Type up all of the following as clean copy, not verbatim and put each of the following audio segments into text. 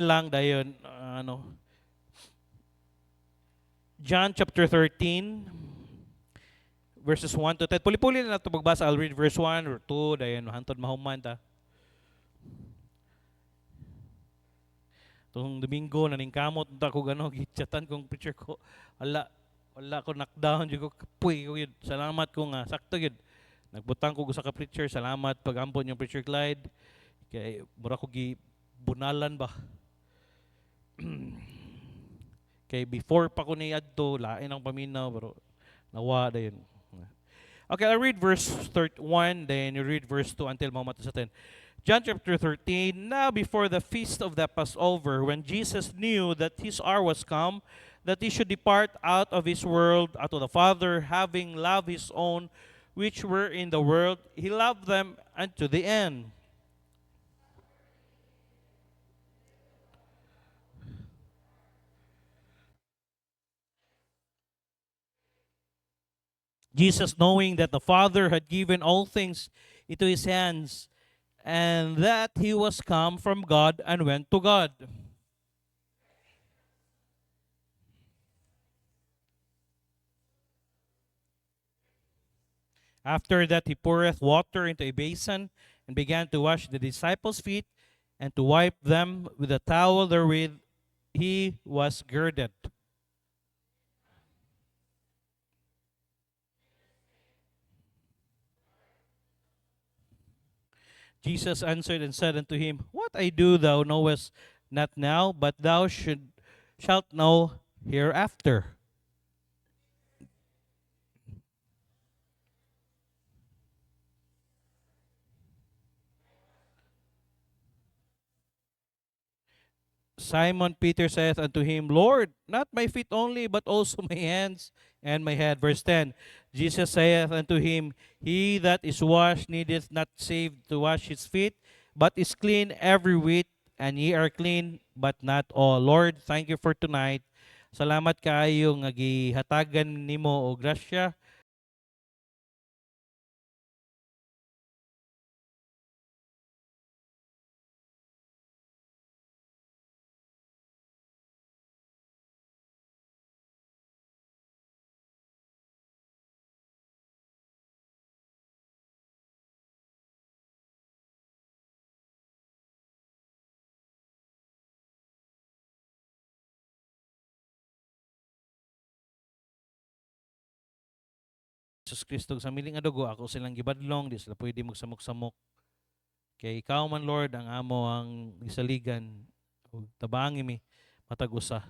lang dayon John chapter 13 verses 1 to 10. Puli-puli na nato magbasa. I'll read verse 1 or 2 dayon hantod mahuman ta. Tung Domingo naningkamot ta ko gano gichatan kong preacher ko. Wala ko knockdown jud ko kapoy ko yun. Salamat ko nga sakto yun. Nagbutang ko sa ka preacher. Salamat pag-ampon yung preacher Clyde. Kay mura ko gi bunalan ba. Kay before pa ko ni adto lain ang paminaw pero nawa dayon. Okay, I'll read verse 1, then you read verse 2 until mamata sa 10. John chapter 13. Now before the feast of the Passover, when Jesus knew that his hour was come, that he should depart out of this world unto the Father, having loved his own which were in the world, he loved them unto the end. Jesus, knowing that the Father had given all things into his hands, and that he was come from God and went to God. After that, he poureth water into a basin and began to wash the disciples' feet and to wipe them with a towel therewith he was girded. Jesus answered and said unto him, What I do thou knowest not now, but thou shalt know hereafter. Simon Peter saith unto him, Lord, not my feet only, but also my hands and my head. Verse 10. Jesus saith unto him, He that is washed needeth not save to wash his feet, but is clean every whit, and ye are clean, but not all. Lord, thank you for tonight. Salamat kaayo nga gihatagan nimo o grasya. Jesus Kristo sa miling nga dugo, ako silang gibadlong, di sila pwede magsamok-samok. Kay ikaw man Lord ang amo ang isaligan o tabangi mi matag usa.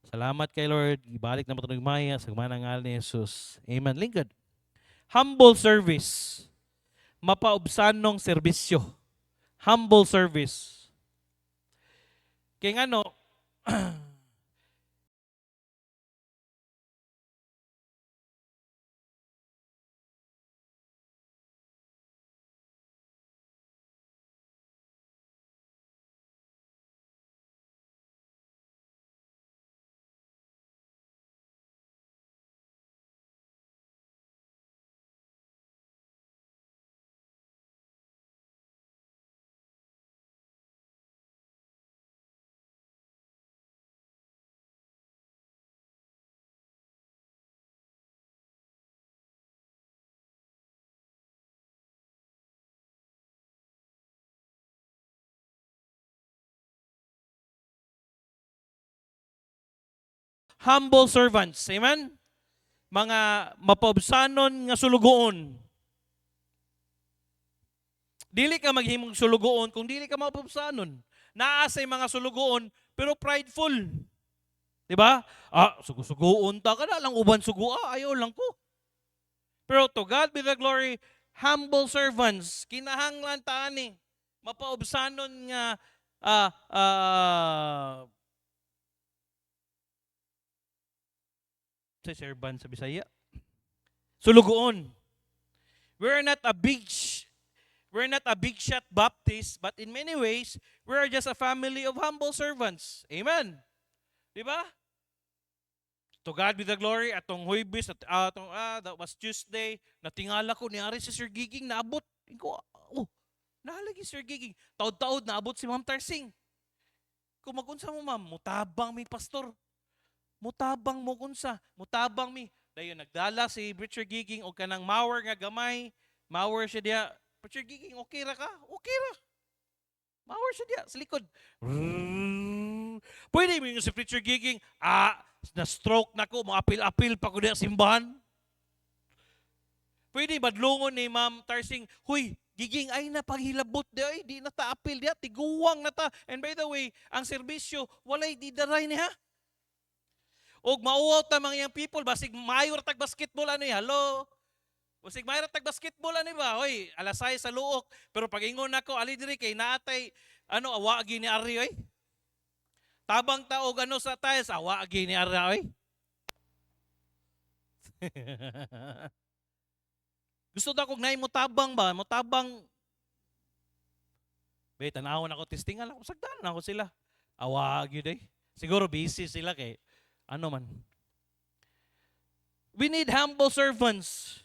Salamat kay Lord. Ibalik na matunog maya sa manang ngalan ni Jesus. Amen. Lingkod. Humble service. Mapaubsanong serbisyo. Humble service. Kay nga no, humble servants. Amen? Mga mapaubsanon nga sulugoon. Dili ka maghimong sulugoon kung dili ka mapaubsanon. Naa say mga sulugoon pero prideful. 'Di ba? Sugo-sugoon ta kada lang uban sugo. Ayaw lang ko. Pero to God be the glory, humble servants, kinahanglan ta ani mapaubsanon nga ah sa servant sa Bisaya. Sulugoon. We're not a big we're not a big shot Baptist, but in many ways, we're just a family of humble servants. Amen. 'Di ba? To God be the glory. Atong Huwebes, that was Tuesday. Natingala ko, niari si Sir Giging, naabot. Ko, nahalagi Sir Giging. Taod-taod, naabot si Ma'am Tarsing. Kung magunsa mo ma'am, mutabang mi pastor. Mutabang mo kunsa, mutabang mi. Dayon nagdala si Preacher Giging og kanang mower nga gamay. Mower siya diha. Preacher Giging, okay ra ka? Okay ra. Mower siya diha sa likod. Pwede mo yung si Preacher Giging, na-stroke na ko, apil-apil pa ko diha simbahan. Pwede badlungon ni Ma'am Tarsing, huy, Giging ay na paghilabot di ay di na ta apil diha, tiguwang na ta. And by the way, ang serbisyo walay di daray niya. Og mauwaw ta mga young people basig mayor tag basketball ano hello. Basig mayor tag basketball ano ba? Hoy, alasay sa luok. Pero pag ingon nako ali diri kay naatay ano awa gi ni Ari oy. Tabang taog ano sa tiles awa gi ni Ari oy. Gusto daw kog naay mo tabang ba? Mo tabang. Wait, tanawon ako testingan ako sagdan ako sila. Awa gyud eh. Siguro busy sila kay ano man. We need humble servants.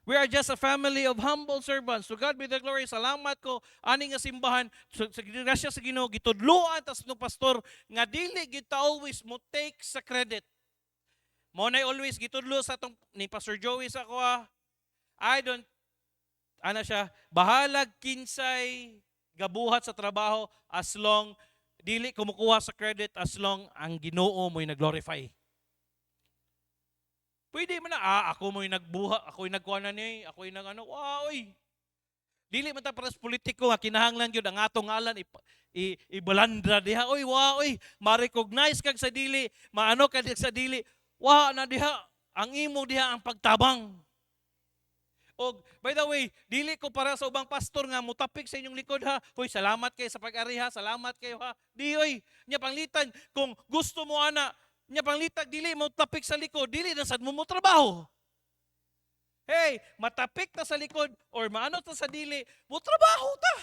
We are just a family of humble servants. To God be the glory. Salamat ko ani nga simbahan sa grasya sa Ginoo gitudloan tas no pastor nga dili kita always mo take sa credit. Mo nay always gitudlo sa tong ni Pastor Joey sa ko I don't, ano siya, bahalag kinsay gabuhat sa trabaho as long, dili kumukuha sa credit as long ang Ginoo mo'y nag-glorify. Pwede man na, ako mo'y nagbuha, ako'y nagkuha na niya, ako'y nag-ano, oy. Dili man ta pares politiko nga kinahanglan gyud ang atong ngalan ibalandra diha, oy, oy, ma-recognize kag sa dili, maano kag sa dili, na diha, ang imo diha ang pagtabang. Og, by the way, dili ko para sa ubang pastor nga mutapik sa inyong likod ha. Hoy, salamat kayo sa pag-ari ha. Salamat kayo ha. Di oy, nya panglitan kung gusto mo ana, nya panglitan dili mo tapik sa likod, dili na sad mo trabaho. Hey, matapik ta sa likod or maano ta sa dili, mo trabaho ta.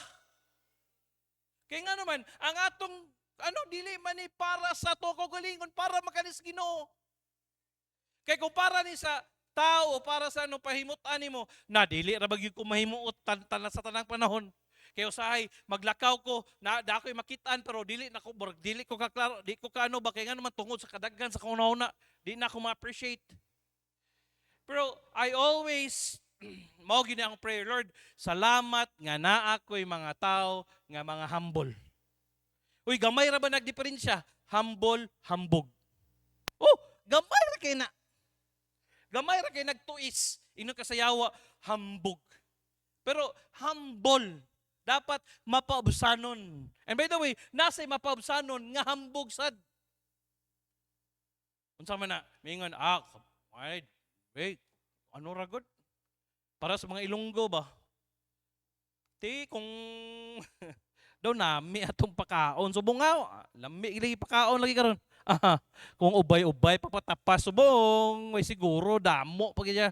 Kaya nga naman, ang atong dili man ni para sa to kagalingon para makanis Ginoo. Kaya kung para ni sa tao para sa pahimutan nimo na dili ra bagi ko mahimuot sa tanang panahon kay usahay maglakaw ko na ako'y makitaan pero dili ko kaklaro di ko kaano ba kay nga naman tungod sa kadaghan sa kauna-una di na ako ma-appreciate pero I always mao gini ang prayer, Lord salamat nga naa ko'y mga tao nga mga humble. Uy, gamay ra ba nagdiferensya humble hambog? Gamay ra kay na gamay ra kay nagtuis, ino kasayawa, hambog. Pero humble, dapat mapaubsanon. And by the way, nasa'y mapaubsanon nga hambog sad. Unsa man na, mingon, wait, ano ra gud? Para sa mga Ilonggo ba? Kung daw nami atong pakaon subongaw, lami ilagi pakaon lagi karon. Kung ubay-ubay papatapas subong, may siguro damo pag niya.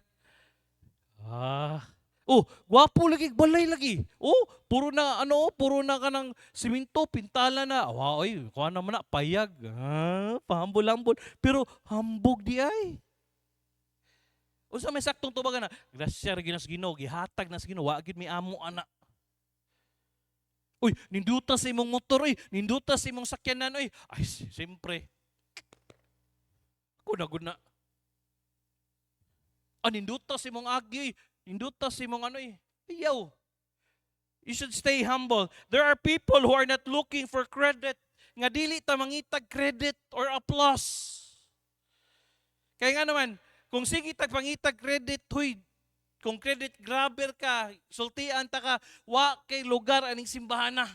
Gwapo lagi, balay lagi. Puro na kanang simento, pintala na. Oy, kuha naman na, payag. Pahambol-hambol. Pero hambog di ay. Sa may saktong tubagan na, grasya rin ginas Ginoo, gihatag na sa Ginoo, wagid mi amo anak. Uy, ninduta sa imong motor, ninduta sa imong sakyanan, ay, siyempre. Good na. Ninduta sa imong agi, ninduta sa imong ayaw. You should stay humble. There are people who are not looking for credit, nga dili ta mangitag credit or applause. Kaya nga naman, kung sige tagpangitag credit, kung credit grabber ka, sultian ta ka, kay lugar aning simbahana.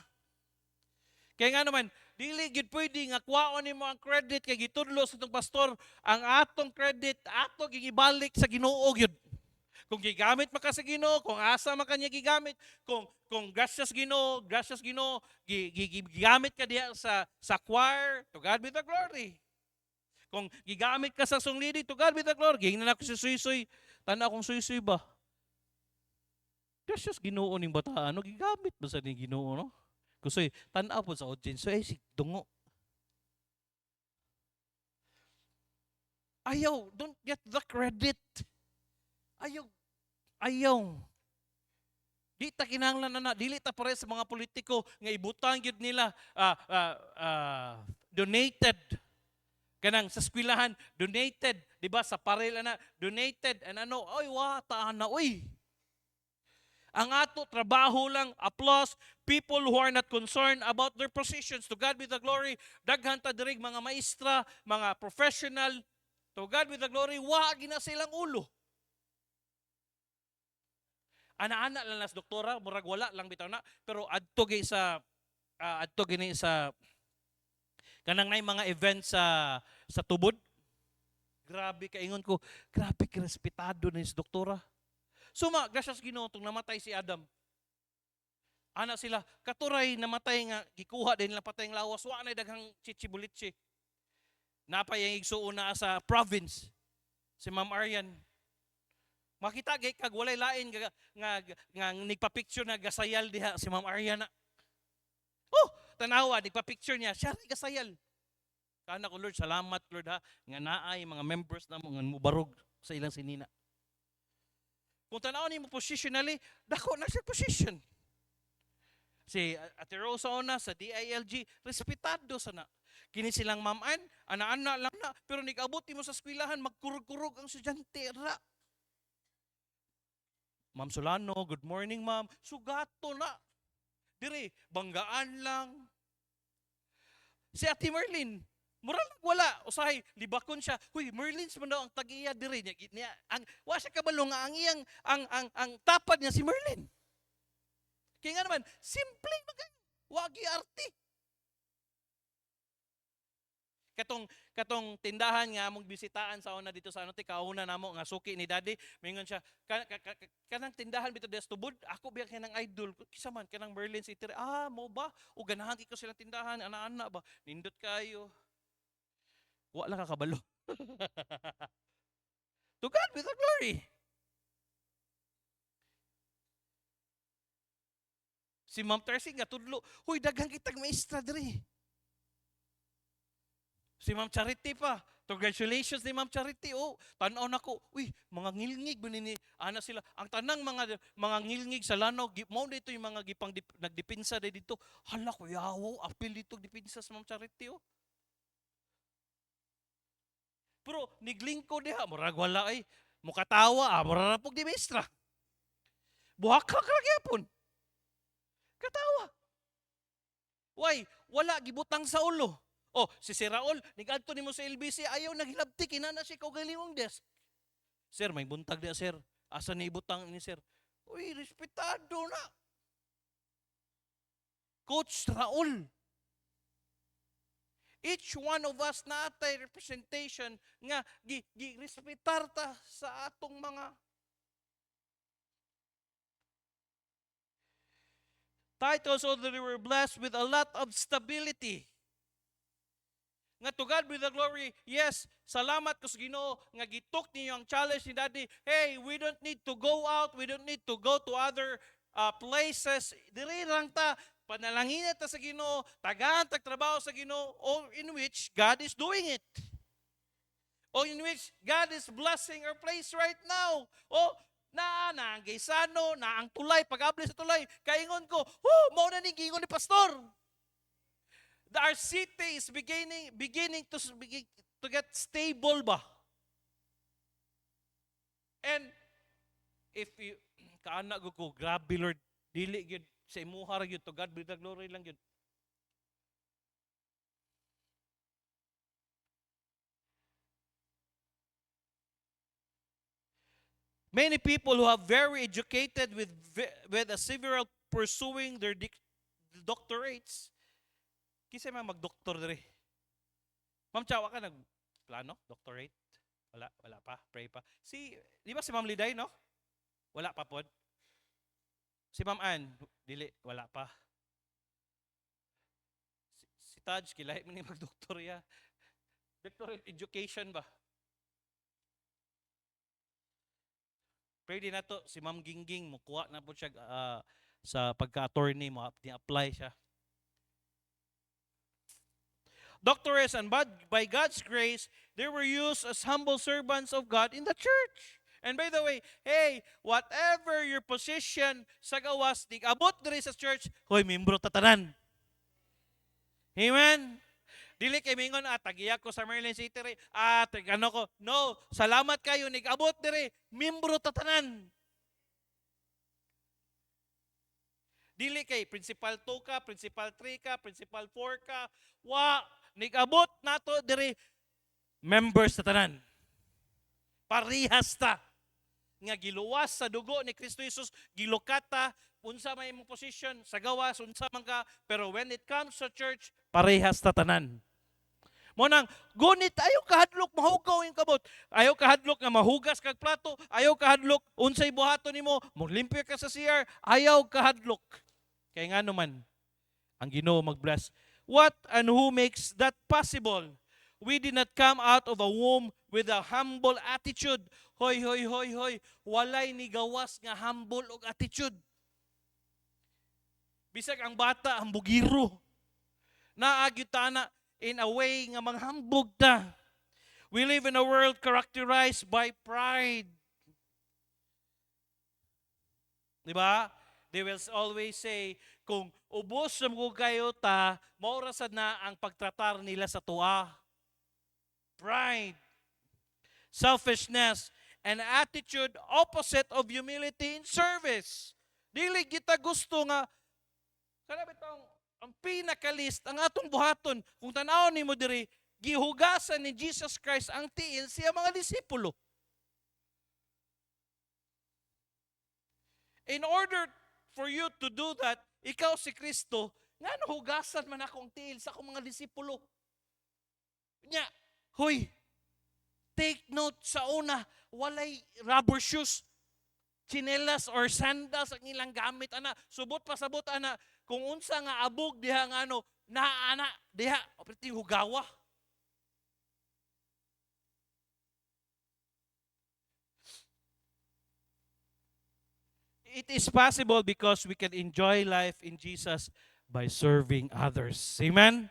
Kaya nga naman, dili gid pwede nga kuwaon nimo ang credit kay gitudlo sa tong pastor, ang atong credit ato gigibalik sa Ginoo gyud. Kung gigamit man ka sa Ginoo, kung asa man kanya gigamit, kung gracias Ginoo, gigamit ka diha sa choir, to God be the glory. Kung gigamit ka sa song leading, to God be the glory. Gingnan ako si Suy-Suy, tanaw akong Suy-Suy ba? Gracias Ginoo ning bata, gigamit ba sa ni Ginoo no? Kusoy, tanaw po sa audience, si dungo. Ayaw, don't get the credit. Ayaw. Di ta kinahanglan na dili ta pare sa mga politiko nga ibutang gyud nila donated. Kanang sa eskwelahan, donated. Diba? Sa parel na, donated. And ano, oy, wata na, oy. Ang ato trabaho lang, applause, people who are not concerned about their positions. To God be the glory. Daghan ta dirig mga maestra, mga professional. To God be the glory. Wagi na silang ulo. Ana-ana lang nas doktora, murag wala lang bitaw na. Pero adto gini sa kanang nay mga events sa tubod. Grabe kaingon ko, grabe ka respetado ni doktora. Suma, gracias Ginoo tong namatay si Adam. Ana sila, katuray namatay nga, gikuha din nila patay ang lawas, wa na daghang chichibulitsi. Napay ang igsuon na sa province, si Ma'am Arian. Makita gay kag walay lain nga nagpa-picture na gasayal diha si Ma'am Arian. Oh, tanawa, nagpa-picture niya, siya gasayal. Kana ko Lord, salamat Lord ha, nga naay mga members na mga mubarog sa ilang sinina. Kung tanaw ni mo positionally, dako na siya position. Si Ate Rosa ona sa DILG, respetado sana. Kini silang maman, ana-ana lang na, pero nag-abot mo sa eskwelahan, magkurog-kurog ang estudyante ra. Ma'am Solano, good morning ma'am. Sugato na. Dire, banggaan lang. Si Ate Merlin, mura lang wala. Usahay, libakon siya. Huy, Merlin's man daw ang tagiya dire niya. Wa siya kabalo nga ang iyang ang tapad niya si Merlin. Kaya nga naman, simple magay. Wagi arti. Katong tindahan nga among bisitaan sa una dito sa ano ti kauna namo nga suki ni daddy, mingon siya kanang tindahan bito des tubod, ako biya kanang idol kisa man kanang Merlin City. Mo ba o ganahan ko silang tindahan ana-ana ba nindot kayo. Wa lang kakabalo. To God be the glory. Si Ma'am Tercy nga tudlo, huy daghang kitag maestra diri. Si Ma'am Charity pa. Congratulations ni Ma'am Charity. Oh, tanaw na ko. Uy, mga ngilngig ba nini? Ana sila. Ang tanang mga ngilngig sa Lanao, mo dito yung mga gipang nagdipinsa dito. Hala ko, yawo, apil dito dipinsa sa Ma'am Charity. Oh. Pero niglingko diha, murag wala ay. Mukatawa, murag pog di maestra. Buhakak ra gyapon. Katawa. Why? Wala gibutang sa ulo. Oh, si Sir Raul, nigadto nimo sa LBC, ayaw naghilabti kinana si kaugalingong desk. Sir, may buntag dia, sir. Asa ni ibutang ni sir? Uy, respetado na. Coach Raul. Each one of us na atay representation nga gi-respetar ta sa atong mga titles, so that we were blessed with a lot of stability. Nga to God be the glory. Yes, salamat ko sa Ginoo nga gitok niyo ang challenge ni Daddy. Hey, we don't need to go out. We don't need to go to other places. Diri lang ta panalangin ta sa Ginoo, tagaan tagtrabaho sa Ginoo, or in which God is doing it. Or in which God is blessing our place right now. O na ang gaysano, na ang tulay, pag-abli sa tulay, kaingon ko, mao na ni gingon ni pastor. Our city is beginning to get stable ba? And if you kaana ko grabe Lord, dili gyud sa imuha ra gyud, to God be the glory lang gyud. Many people who are very educated with a several pursuing their doctorates. Kisay man mag-doktor diri. Ma'am Chawa ka nagplano doctorate? Wala pa, pray pa. Di ba si Ma'am Liday no? Wala pa pod. Si Ma'am Ann, dili, wala pa. Si Taj, kilahit mo ni mag-doktor ya. Doctorate education ba? Pwede na to, si Ma'am Gingging, mukuha na po siya sa pagka-attorney mo, ni-apply siya. Doctorates, and by God's grace, they were used as humble servants of God in the church. And by the way, hey, whatever your position sa gawas, abot diri sa church, hoy, membro tatanan. Amen? Dili kay mingon tagiya ko sa Merlin City re. Ano ko. No, salamat kayo nig-abot dire. Membro ta tanan. Dili kay principal 2 ka, principal 3 ka, principal 4 ka. Nig-abot nato dire members ta tanan. Parihas ta. Nga giluwas sa dugo ni Kristo Jesus, gilukata, unsa may imong position sa gawas, unsa man ka, pero when it comes sa church, parehas ta tanan. Mo nang gunit ayaw kahadlok mahugaw yung kabot. Ayaw kahadlok nga mahugas kag plato, ayaw kahadlok unsay buhaton nimo, moglimpyo ka sa CR, ayaw kahadlok. Kay nga naman ang Ginoo mag-bless. What and who makes that possible? We did not come out of a womb with a humble attitude. Hoy, hoy, hoy, hoy. Walay ni gawas nga humble og attitude. Bisag ang bata, ang bugiro. Naagyud ta na in a way nga manghambog ta. We live in a world characterized by pride. Diba? They will always say, kung ubos sa mga kayo ta, maurasad na ang pagtratar nila sa tuwa. Pride, selfishness, and attitude opposite of humility in service. Dili kita gusto nga, kanabi itong, ang pinakalist, ang atong buhaton, kung tanaw ni mo diri, gihugasan ni Jesus Christ ang tiil siya mga disipulo. In order for you to do that, ikaw si Kristo, nga nahugasan man akong tiil sa akong mga disipulo. Nya, hoy, take note sa una, walay rubber shoes, chinelas or sandals ang ilang gamit, ana. Subot pasabot, ana. Kung unsa nga abog diha nga ano, ana, diha, operting hugawa. It is possible because we can enjoy life in Jesus by serving others. Amen?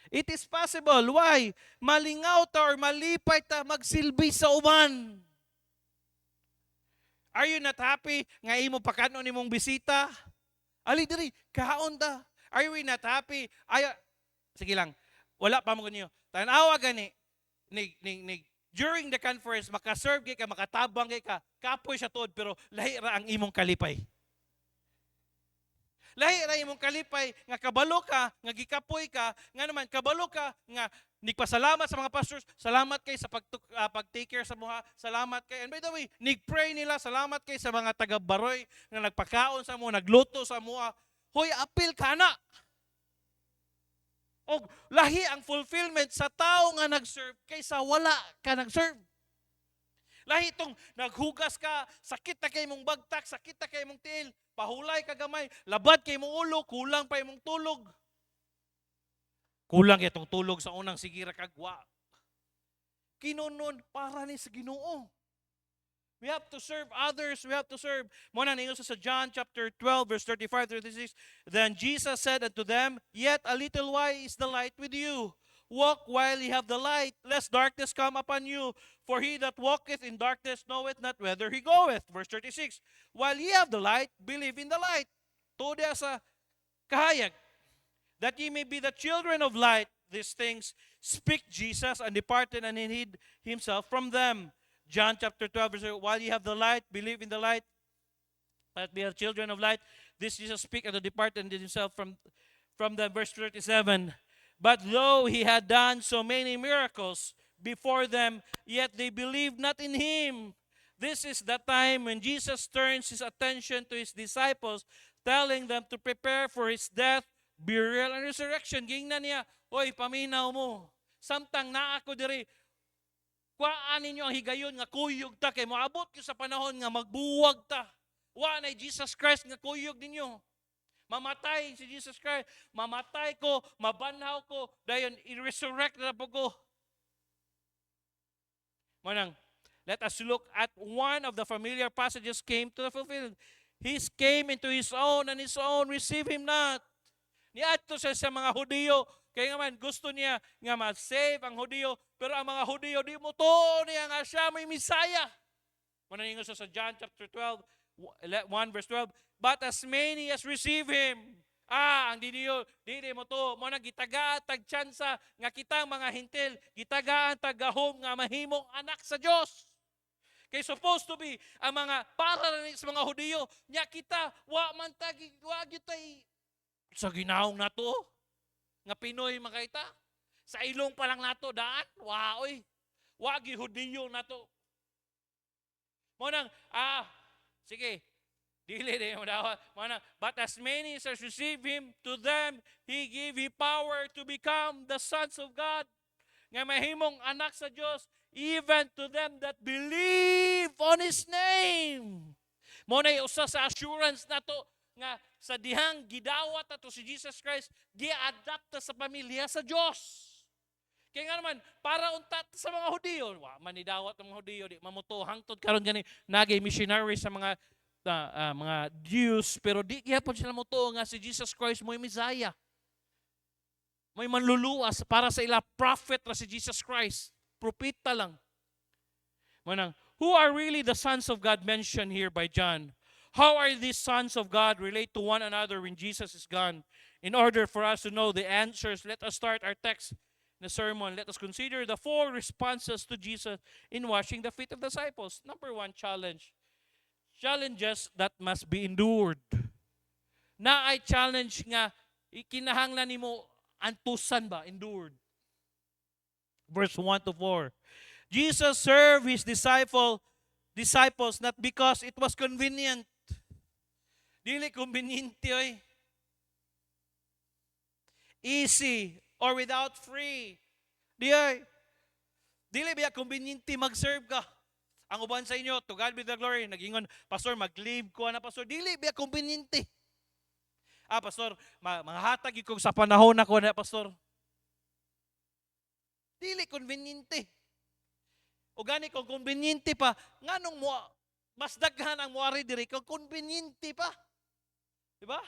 It is possible. Why? Malingaw ta or malipay ta magsilbi sa uban. Are you not happy nga imo pakanon nimong bisita? Ali diri, kaon ta. Are you not happy? Sige lang. Wala pa mo niyo. Tanawa gani during the conference makaserve kay ka, makatabang kay ka, kapoy siya tuod pero lahi ra ang imong kalipay. Lahi ra imong kalipay nga kabalo ka, nga gikapoy ka, nga naman kabalo ka nga nigpasalamat sa mga pastors, salamat kay sa pag-take care sa mga, salamat kay. And by the way, nigpray nila, salamat kay sa mga taga-baroy nga nagpakaon sa mo, nagluto sa mo. Hoy, apil ka na. O lahi ang fulfillment sa tao nga nag-serve kaysa wala ka nag-serve. Lahi itong naghugas ka, sakit na kay mong bagtak, sakit na kay mong tiil, pahulay ka gamay, labad kay mong ulo, kulang pa imong tulog. Kulang itong tulog sa unang sigira kagwa. Kinunon para ni sa Ginoo. We have to serve others. We have to serve. Muna ninyo sa John chapter 12 verse 35-36. Then Jesus said unto them, Yet a little while is the light with you. Walk while ye have the light, lest darkness come upon you. For he that walketh in darkness knoweth not whither he goeth. Verse 36. While ye have the light, believe in the light. Tuodya sa kahayag. That ye may be the children of light. These things speak Jesus, and departed and hid himself from them. John chapter 12, verse 1, while ye have the light, believe in the light, that be the children of light. This Jesus speak and departed and hid himself from them. Verse 37, but though he had done so many miracles before them, yet they believed not in him. This is the time when Jesus turns his attention to his disciples, telling them to prepare for his death, burial, and resurrection. Gingnan niya, oy, paminaw mo. Samtang naa ko diri, kuhaan ninyo ang higayon nga kuyog ta, kay moabot ko sa panahon nga magbuwag ta. Wa na Jesus Christ nga kuyog ninyo. Mamatay si Jesus Christ, mamatay ko, mabanhaw ko, dayon i-resurrect na po ko. Manang, let us look at one of the familiar passages came to the fulfillment. He came into his own, and his own receive him not. Niadto siya sa mga Hudiyo, kaya nga man gusto niya nga ma-save ang Hudiyo, pero ang mga Hudiyo di mo to niya nga siya may Misaya. Mananingo sa John chapter 12, 1 verse 12, but as many as receive him, Ang dili mo to, mo na gitagaan tag tsansa nga kita mga hintil, gitagaan tag gahom nga mahimong anak sa Dios. Kay supposed to be ang mga para sa mga Hudiyo, nya kita wa man tagi wa gyud tay sa ginaong nato nga Pinoy makaita. Sa ilong pa lang nato daan, wa oy. Wa gyud Hudiyo nato. Mo nang sige, dili mo daw. But as many as receive him, to them he gave him power to become the sons of God. Nga mahimong anak sa Dios, even to them that believe on his name. Mo na usa sa assurance nato nga sa dihang gidawat ato si Jesus Christ, gi-adapt sa pamilya sa Dios. Kaya nga naman, para untat sa mga Hudiyo, manidawat ng mga Hudiyo, di mamuto, hangtod karon gani, nagay missionary sa mga Jews, pero di kaya po sila muto nga si Jesus Christ mo'y Messiah. May manluluwas para sa ila prophet na si Jesus Christ. Propeta lang. Manang, who are really the sons of God mentioned here by John? How are these sons of God relate to one another when Jesus is gone? In order for us to know the answers, let us start our text in the sermon. Let us consider the 4 responses to Jesus in washing the feet of the disciples. Number 1, challenge. Challenges that must be endured. Na ay challenge nga ikinahanglan nimo antusan ba, endured. Verse 1 to 4. Jesus served his disciples not because it was convenient. Dili conveniente oy. Easy or without free. Dili biya conveniente mag-serve ka. Ang uban sa inyo, to God be the glory, nagingon, pastor, mag-leave ko na pastor. Dili biya conveniente. Pastor, manghatag ko sa panahon ako na pastor. Dili conveniente. O gani kung conveniente pa, nganong mo mas daghan ang muari diri kung conveniente pa. Di ba?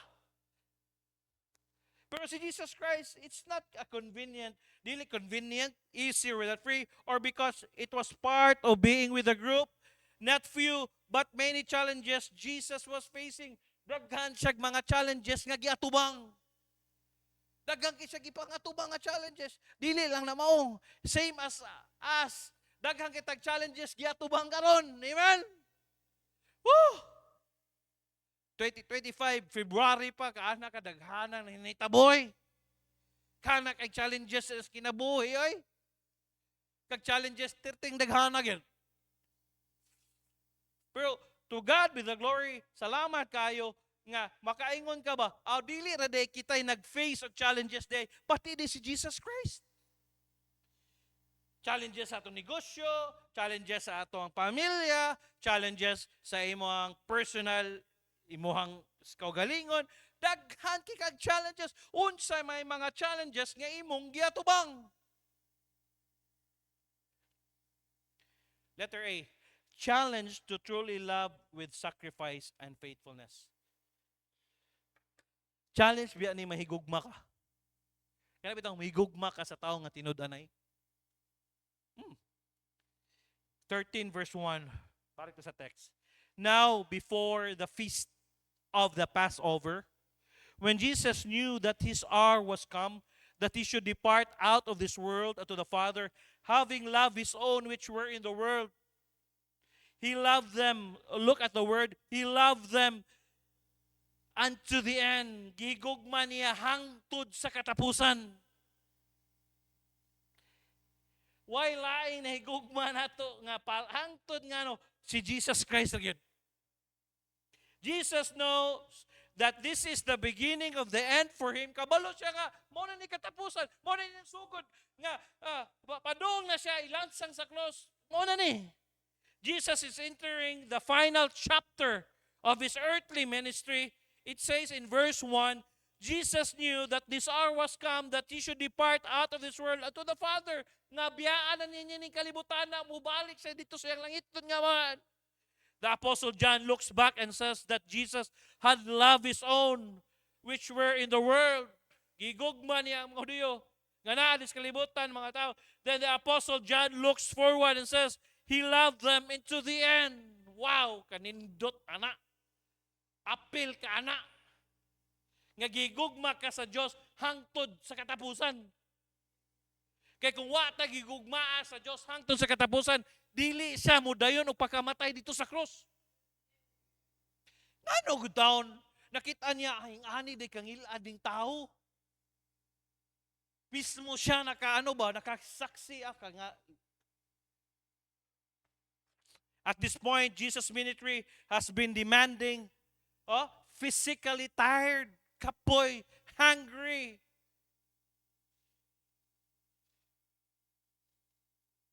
Pero si Jesus Christ, it's not a convenient, dili convenient, easy or free, or because it was part of being with a group, not few, but many challenges Jesus was facing. Daghan siya mga challenges nga giatubang. Daghan siya gipangatubang nga challenges. Dili lang na mao. Same as us. Daghan kitag challenges giatubang karon. Amen? Woo! 2025, February pa, kaana ka daghanan ng hinitaboy. Kana kay challenges sa kinabuhi, oy. Kag challenges, tirting daghana gyud. Pero, to God be the glory, salamat kayo, nga makaingon ka ba, dili ra day kita'y nag-face of challenges day, pati di si Jesus Christ. Challenges sa atong negosyo, challenges sa atong pamilya, challenges sa imong personal imuhang kaugalingon, daghan kag challenges, unsa may mga challenges nga imong giatubang. Letter A, challenge to truly love with sacrifice and faithfulness. Challenge biya ni mahigugma ka. Kaya bitang mahigugma ka sa tao nga tinud-anay. 13 verse 1, para ito sa text. Now, before the feast of the Passover, when Jesus knew that his hour was come, that he should depart out of this world unto the Father, having loved his own which were in the world, he loved them. Look at the word. He loved them unto the end. Gigugma niya hangtod sa katapusan. Why lain na higugma nato nga hangtod nga no si Jesus Christ again. Jesus knows that this is the beginning of the end for him. Kabalo siya nga, mo na ni katapusan, mo na ni sugod nga padung na siya ilansang sa cross. Mo na ni. Jesus is entering the final chapter of his earthly ministry. It says in verse 1, Jesus knew that this hour was come that he should depart out of this world unto the Father. Nga biyaan na ninyo ni kalibutan na mubalik sa dito sa iyang langit nga man. The Apostle John looks back and says that Jesus had loved his own which were in the world. Gigugma niya ang mga Hudiyo. Nga naalis kalibutan mga tao. Then the Apostle John looks forward and says, he loved them into the end. Wow, kanindot, anak. Apil ka, anak. nga gigugma ka sa Dios hangtod sa katapusan. Kaya kung wa ta gigugmaa sa Dios hangtod sa katapusan, dili siya modayon o pagkamatay dito sa cross. Ano gud taon? Nakita niya ang ani day kangilad ding tao. Mismo siya nakasaksi ka nga. At this point, Jesus' ministry has been demanding, physically tired, kapoy, hungry.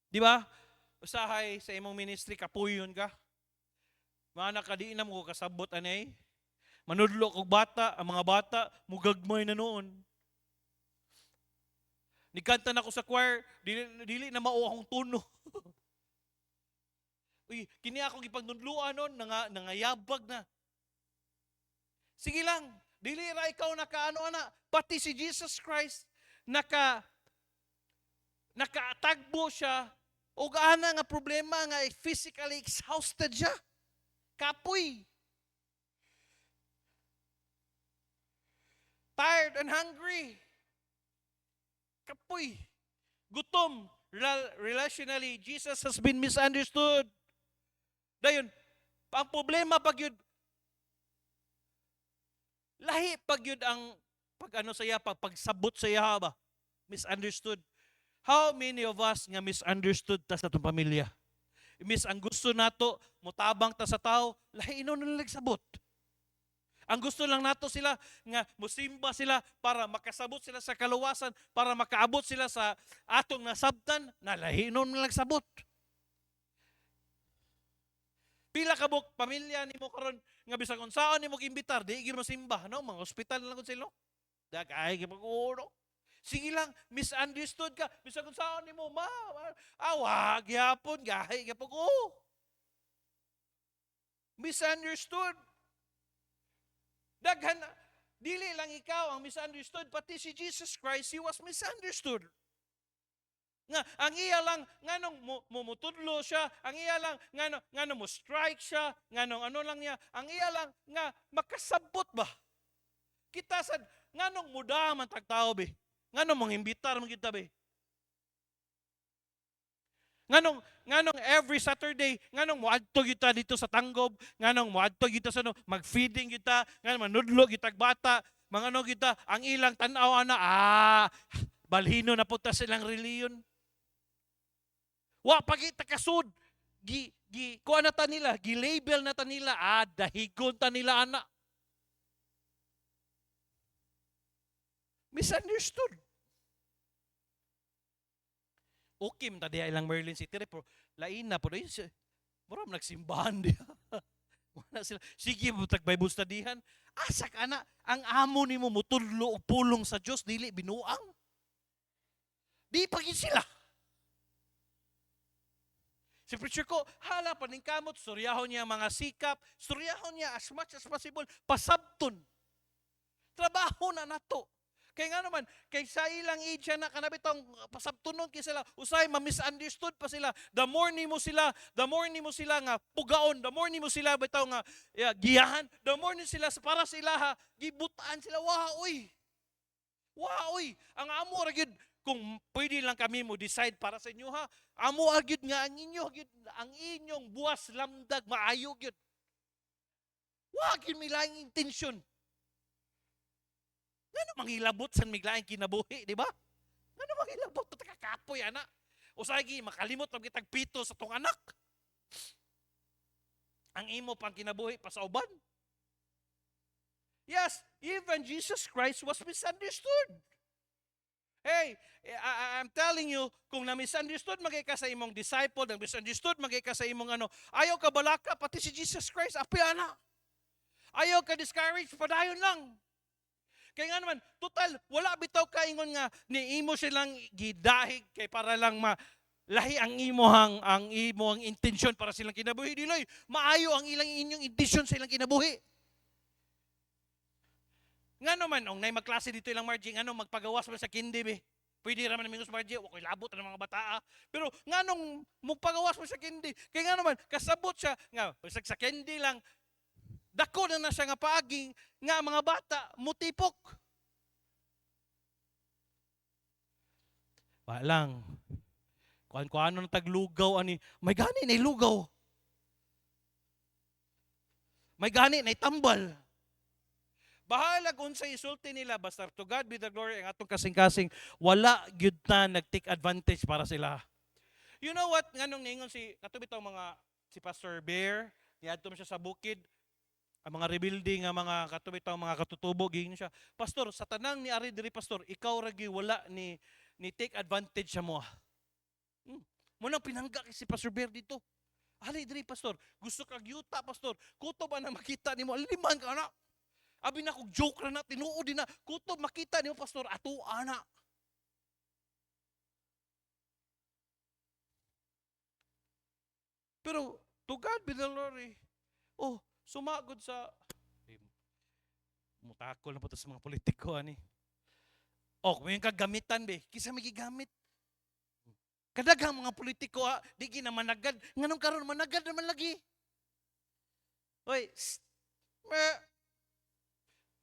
Di ba? Usahay sa imong ministry, kapuyon ka. Mana ka di na mo kasabot anay. Manudlo kog bata, ang mga bata mugagmay na noon. Nigkanta na ko sa choir, dili na mao akong tono. Uy, kini ako gipagnudluan noon, nangayabag na. Sige lang, dili ra ikaw nakaano ana, pati si Jesus Christ nakatagbo siya og ana nga problema nga physically exhausted siya. Kapoy. Tired and hungry. Kapoy. Gutom. Relationally, Jesus has been misunderstood. Dayon, ang problema pag yun, lahi pag yun ang pagsabot sa iya ba? Misunderstood. How many of us nga misunderstood ta sa itong pamilya? Ang gusto nato, mutabang ta sa tao, lahi ino nagsabot. Ang gusto lang nato sila nga musimba sila para makasabot sila sa kaluwasan, para makaabot sila sa atong nasabtan, na lahi ino nagsabot. Pila ka buk pamilya nimo karon nga bisag unsaon nimo giimbitar di gyud mo simba no mga ospital lang kun sila. Dagay gipag-uno. Sige lang misunderstood ka bisag unsaon nimo awag gyapon gahi gyapon misunderstood. Daghan dili lang ikaw ang misunderstood pati si Jesus Christ he was misunderstood. Nga ang iya lang nganong mumutudlo siya, ang iya lang nganong mo strike siya, nganong ano lang niya, ang iya lang nga makasabot ba? Kita sad nganong muda man tagtao be. Nganong mangimbitar man kita be. Nganong every Saturday, nganong moadto kita dito sa Tanggob, nganong moadto kita sa mag-feeding kita, nganong manudlo kita bata, mangano kita, ang ilang tan-aw ana balhino na punta silang reliyon. Wa pagita kasud kuan na ta nila, gi-label na ta nila, dahigon ta nila ana. Misunderstood. Okay man ta diha ilang Merlin City pero lain na po doy. Maram nagsimbahan diha. Wala sila. Sige mo tagbay bustadihan. Asa ka na ang amo nimo mutudlo og pulong sa Dios dili binuang. Di pagin sila. Si preacher ko, hala pa ning kamot, suryahon niya mga sikap, suryahon niya as much as possible, pasabton. Trabaho na nato. Kaya nga naman, kay sa ilang age na kanabitong pasabtunon kay sila, usay ma-misunderstood pa sila. The more nimo sila nga pugaon, the more nimo sila bitaw nga giyahan, the more ni sila para sila gibutaan sila, waoy. Ang amo ra gyud kung pwede lang kami mo decide para sa inyo amo agid nga ang inyong buwas lamdag maayo gyud. Wa gyud may laing intensyon. Ngano manghilabot sa miglaing kinabuhi, di ba? Ngano manghilabot ta kakapoy ana. Usay makalimot ang kitag pito sa tong anak. Ang imo pang kinabuhi pa sa uban. Yes, even Jesus Christ was misunderstood. Hey, I'm telling you, kung na-misunderstood magay ka sa imong disciple, na-misunderstood magay ka sa imong ayaw ka balaka, pati si Jesus Christ, apiana. Ayaw ka discourage, padayon lang. Kaya nga naman, total, wala bitaw ka ingon nga, ni imo silang gidahig, kay para lang lahi ang imohang intensyon para silang kinabuhi. Diloy, maayo ang inyong intensyon sa ilang kinabuhi. Nga naman, nay magklase dito ilang Margie, nga magpagawas mo sa kindi, be. Pwede raman namin sa Margie, wako'y labot ng mga bata. Pero nga magpagawas mo sa kindi, kaya nga naman, kasabot siya, nga, sa kindi lang, Dako na siya nga paagi nga mga bata mutipok. Walang. Kuan-kuano na taglugaw ani, may gani na lugaw. May gani na tambal. Bahala kung sa isulti nila, basta to God be the glory, ang atong kasing-kasing, wala gyud na nag-take advantage para sila. You know what? Nganong ningon si katubitaw mga si Pastor Bear, niadto siya sa bukid, ang mga rebuilding nga mga katubitaw mga katutubo giingin siya. Pastor, sa tanang ni ari diri pastor, ikaw ra gyud wala ni take advantage sa mo. Munang pinangga kay si Pastor Bear dito. Ali diri pastor, gusto kag yuta pastor. Kuto ba na makita nimo liman ka na? Abi na kog joke ra na tinuod din na. Kuto makita nimo pastor ato ana. Pero to God be the glory. Oh, sumagod sa mutakol na po to sa mga politiko ani. Oh, kung yung kagamitan be, kisa may gigamit. Kadaghang mga politiko di ginamanagad. Nganong karon managad naman lagi. Oy,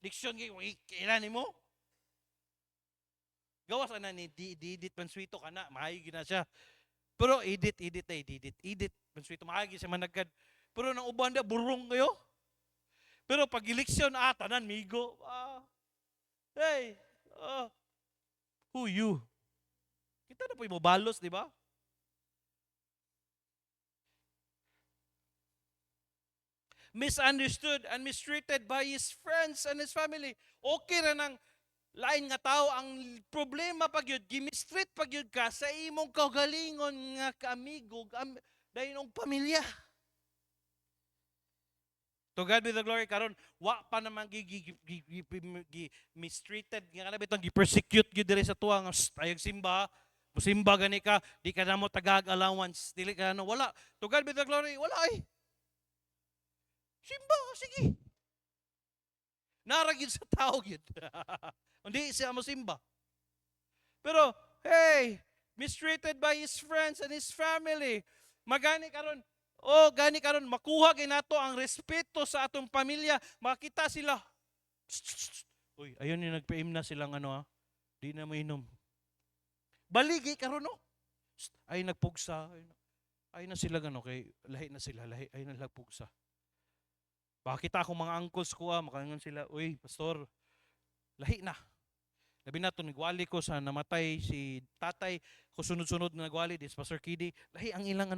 diksyon kailan mo? Gawas ana ni Didit Mansuito kana, maayog na siya. Pero edit Mansuito maayog siya managad. Pero nang uban da burong kayo. Pero pag eleksyon tanan migo. Hey, who you? Kita na po yung balos, di ba? Misunderstood and mistreated by his friends and his family. Okay ra nang lain nga tao ang problema pag yun, gimistreat pag yun ka sa imong kaugalingon nga kaamigo, dahil ng pamilya. To God be the glory karon wa pa naman mistreated nga kana bitong gi-persecute gyud diri sa tuwa nga ayog simba musimba gani ka di ka na mo tagag allowance dili ka no wala. To God be the glory wala ay simba sige naragid sa tao gyud hindi siya mo simba pero hey mistreated by his friends and his family magani karon gani karon makuha kay nato ang respeto sa atong pamilya. Makita sila. Uy, ayun yung nagpaim na silang di na mainom. Baligi karon no. Ay nagpugsa. Ay na sila kay lahi na sila, ay na nagpugsa. Bakita akong mga uncles ko makangon sila, uy, pastor, lahi na. Labi na ito, nagwali ko sa namatay si tatay, ko sunod-sunod na nagwali, this Pastor Kidi, lahi ang ilang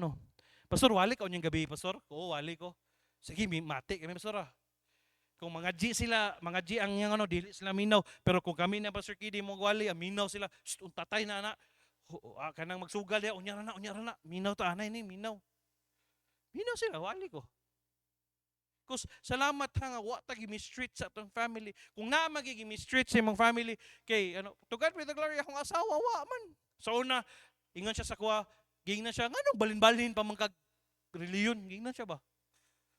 Pastor, wali ka unyang gabi, Pastor? Oo, wali ko. Sige, mati kami, Pastor. Kung mga G sila, mga G ang yung dili sila minaw. Pero kung kami na Pastor Kidi mo wali, minaw sila. Tatay na. Kanang magsugal ya, unyara na. Minaw ta, anay ni, minaw. Minaw sila, wali ko. Kus salamat nga wa ta gi-mistreat sa atong family. Kung na magi-mistreat sa imong family, kay to God be the glory akong asawa wa man. So una, ingon siya sa kuha, gingnan siya, ngano balin-balin pa man kag reliyon, gingnan siya ba?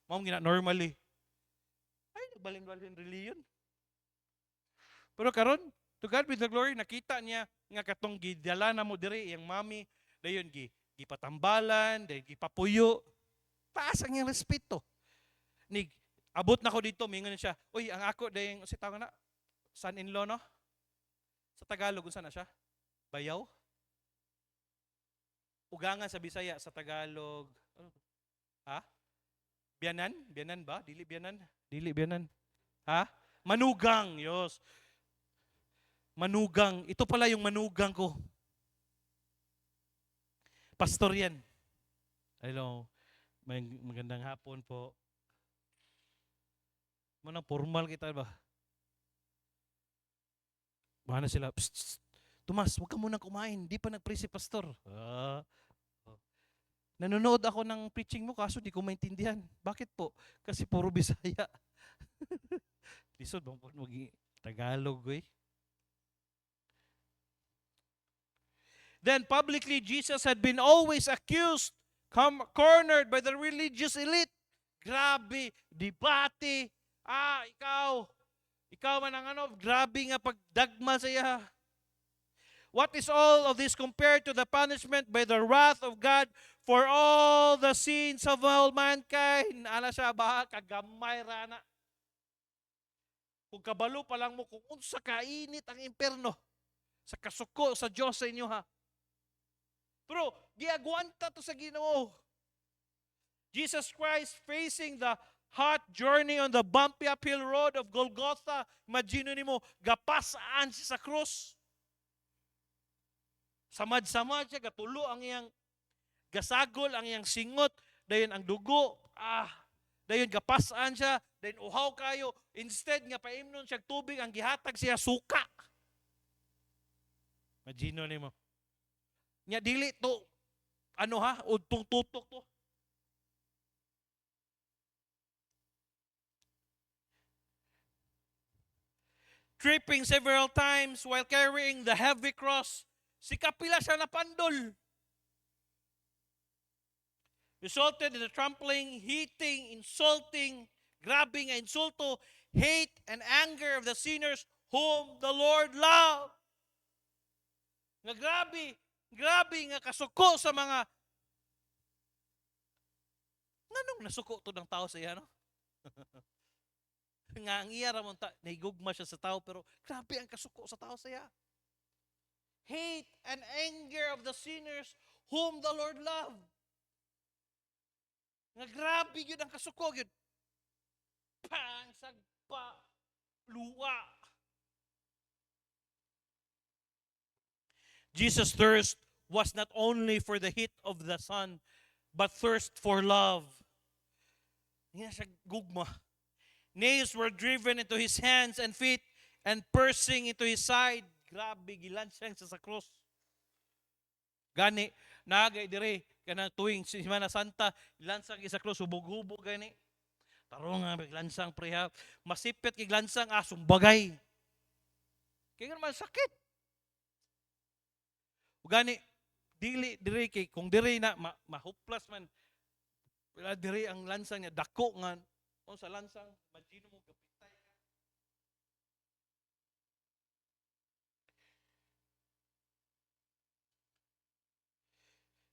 Mao gina normally. Ay, balin-balin reliyon. Pero karon, to God be the glory, nakita niya nga katong gidala na mo diri iyang mami, dayon gipatambalan, dayon gipapuyo. Taas ang iyang respeto. Nig abot na ko dito, mingon siya, uy, ang ako dayon si tawag na son-in-law no? Sa Tagalog unsa na siya? Bayaw? Ugangan sa Bisaya, sa Tagalog. Ha? Biyanan? Biyanan ba? Dili biyanan? Dili biyanan. Ha? Manugang, yos. Manugang. Ito pala yung manugang ko. Pastor yan. Hello. Magandang hapon po. Manang formal kita ba? Mana sila? Psst, psst. Tomas, huwag ka munang kumain. Di pa nag-pray si pastor. Nanonood ako ng preaching mo kaso di ko maintindihan. Bakit po? Kasi puro Bisaya. Lisod bang po Tagalog eh. Then publicly Jesus had been always accused, cornered by the religious elite. Grabe, debate. Ikaw man ang grabe nga pagdagma sa iya. What is all of this compared to the punishment by the wrath of God for all the sins of all mankind? Ana siya ba kagamay rana. Kung kabalo pa lang mo kung unsa kainit ang impierno sa kasuko sa Dios sa inyo ha. Pero giagwanta to sa Ginoo. Jesus Christ facing the hot journey on the bumpy uphill road of Golgotha. Imagine nimo gapasaan siya sa krus. Samad-samad siya, gatulo ang iyang gasagol, ang iyang singot, dayon ang dugo, dayon gapasaan siya, dayon uhaw kayo, instead nga paimnon siya tubig, ang gihatag siya suka. Imagine nimo. Nya dili to, udtong tutok to. Tripping several times while carrying the heavy cross, si kapila siya napandol. Resulted in the trampling, hitting, insulting, grabbing nga insulto, hate and anger of the sinners whom the Lord loved. Nga grabe nga kasuko sa mga nganong nasuko to ng tao sa iya, no? Nga ang iya ramon nahigugma siya sa tao pero grabe ang kasuko sa tao sa iya. Hate and anger of the sinners whom the Lord loved. Nga grabe yun ang kasuko yun. Pang, sagpa, luwa. Jesus' thirst was not only for the heat of the sun, but thirst for love. Nga siya gugma. Nails were driven into his hands and feet and piercing into his side. Grabe, gilansang sa cross. Gani, nagay dire, kanang tuwing Semana Santa, gilansang sa cross, hubog-hubog gani. Tarong nga, gilansang preha. Masipit gilansang, sumbagay. Kaya naman sakit. Gani, dili, dire, kay, kung dire na, mahuplas man, wala dire ang lansang niya, dako nga, o sa lansang, imagine mo, kapitay ka.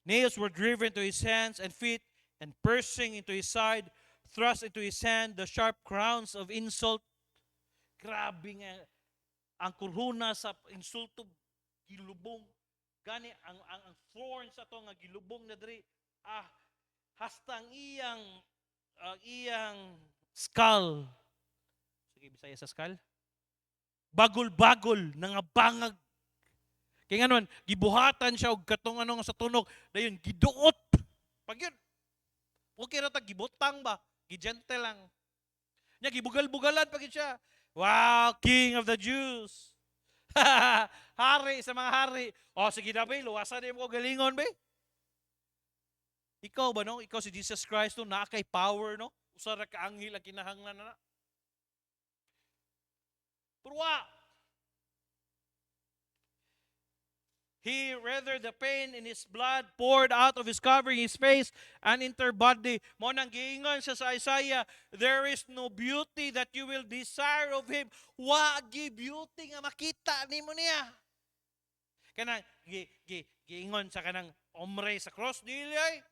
Nails were driven to his hands and feet and piercing into his side, thrust into his hand the sharp crowns of insult. Grabe nga ang kurhuna sa insulto gilubong. Gani ang thorns ato nga gilubong na diri. Hasta ang iyang skull. Sige Bisaya sa skull. Bagol-bagol nangabangag. Kaya nga nun, gibuhatan siya og katong sa tunog, dayon giduot. Pag yun, okay na gibutang ba? Gigentle lang. Nya gibugal-bugalan pag siya. Wow, King of the Jews. Hari sa mga hari. O sige na ba, luwasan din mo galingon ba? Ikaw ba no? Ikaw si Jesus Christ no, na kay power no? Usa ra ka anghel ang kinahanglan na. Pero He rather the pain in his blood poured out of his covering his face and entire body. Mo nang giingon siya sa Isaiah, there is no beauty that you will desire of him. Wagi beauty nga makita nimo niya. Kanang giingon sa kanang omre sa cross dili ay.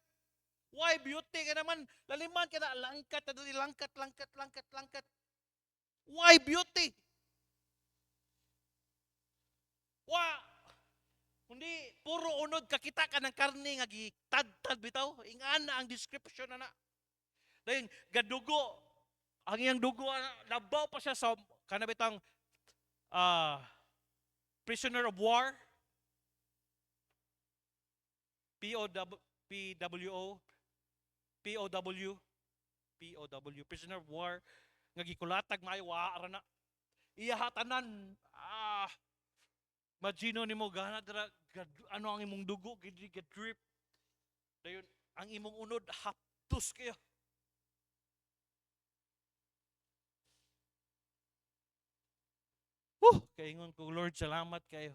Why beauty ka naman? Laliman ka na langkat langkat. Why beauty? Kundi puro unod kakita ka ng karne nga gitad-tad bitaw. Ingana ang description na. Dayon gadugo. Ang iyang dugo labaw pa siya sa kanabitang prisoner of war. POW, prisoner of war nga gikulatag maayo ara na. Iya hatanan Imagino nimo gana dira ano ang imong dugo drip. Dayon ang imong unod haptos kayo. Kaingon ko Lord, salamat kayo.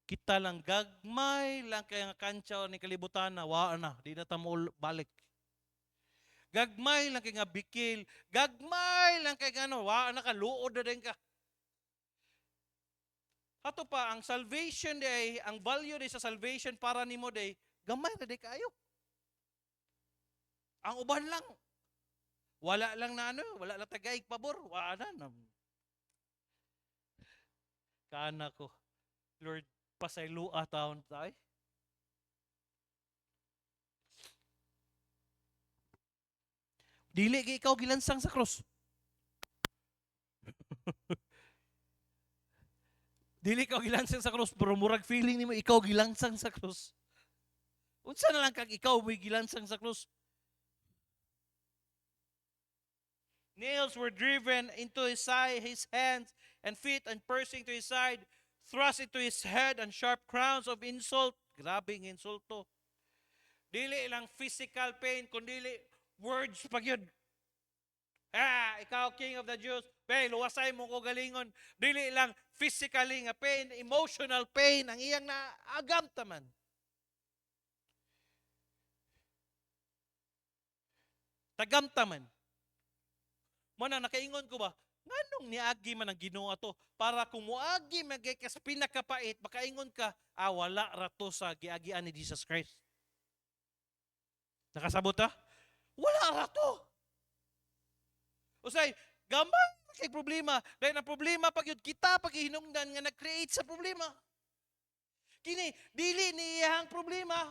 Kita lang gagmay lang kay nga kantsa ni kalibutan na wa na, di na ta mo balik. Gagmay lang kay nga bikil, gagmay lang kay wa na ka luod na din ka. Ato pa, ang salvation day, ang value day sa salvation para nimo day, gamay na day kayo. Ang uban lang, wala lang na ano, wala lang tagaig pabor, wala na. Kana ko, Lord, pasaylua taon tayo. Dili kay ikaw gilansang sa cross. Dili ikaw gilansang sa cross, pero murag feeling nimo ikaw gilansang sa cross. Unsa na lang kag ikaw may gilansang sa cross? Nails were driven into his side, his hands and feet, and piercing to his side, thrust into his head, and sharp crowns of insult. Grabing insulto. Dili lang physical pain, kundi words pag yun. Ikaw king of the Jews, luwasay mo ko galingon. Dili lang physically nga pain, emotional pain, ang iyang naagam taman. Tagamtaman. Mana nakaingon ko ba? Nganong niagi man ang Ginoo ato para kung moagi magaykas pinakapait, makaingon ka, wala rato sa giagian ni Jesus Christ. Nakasabot ha? Wala rato. Usay, gamay kay problema. Dahil ang problema pag yun kita pag hinungdan nga nag-create sa problema. Kini dili niyang problema.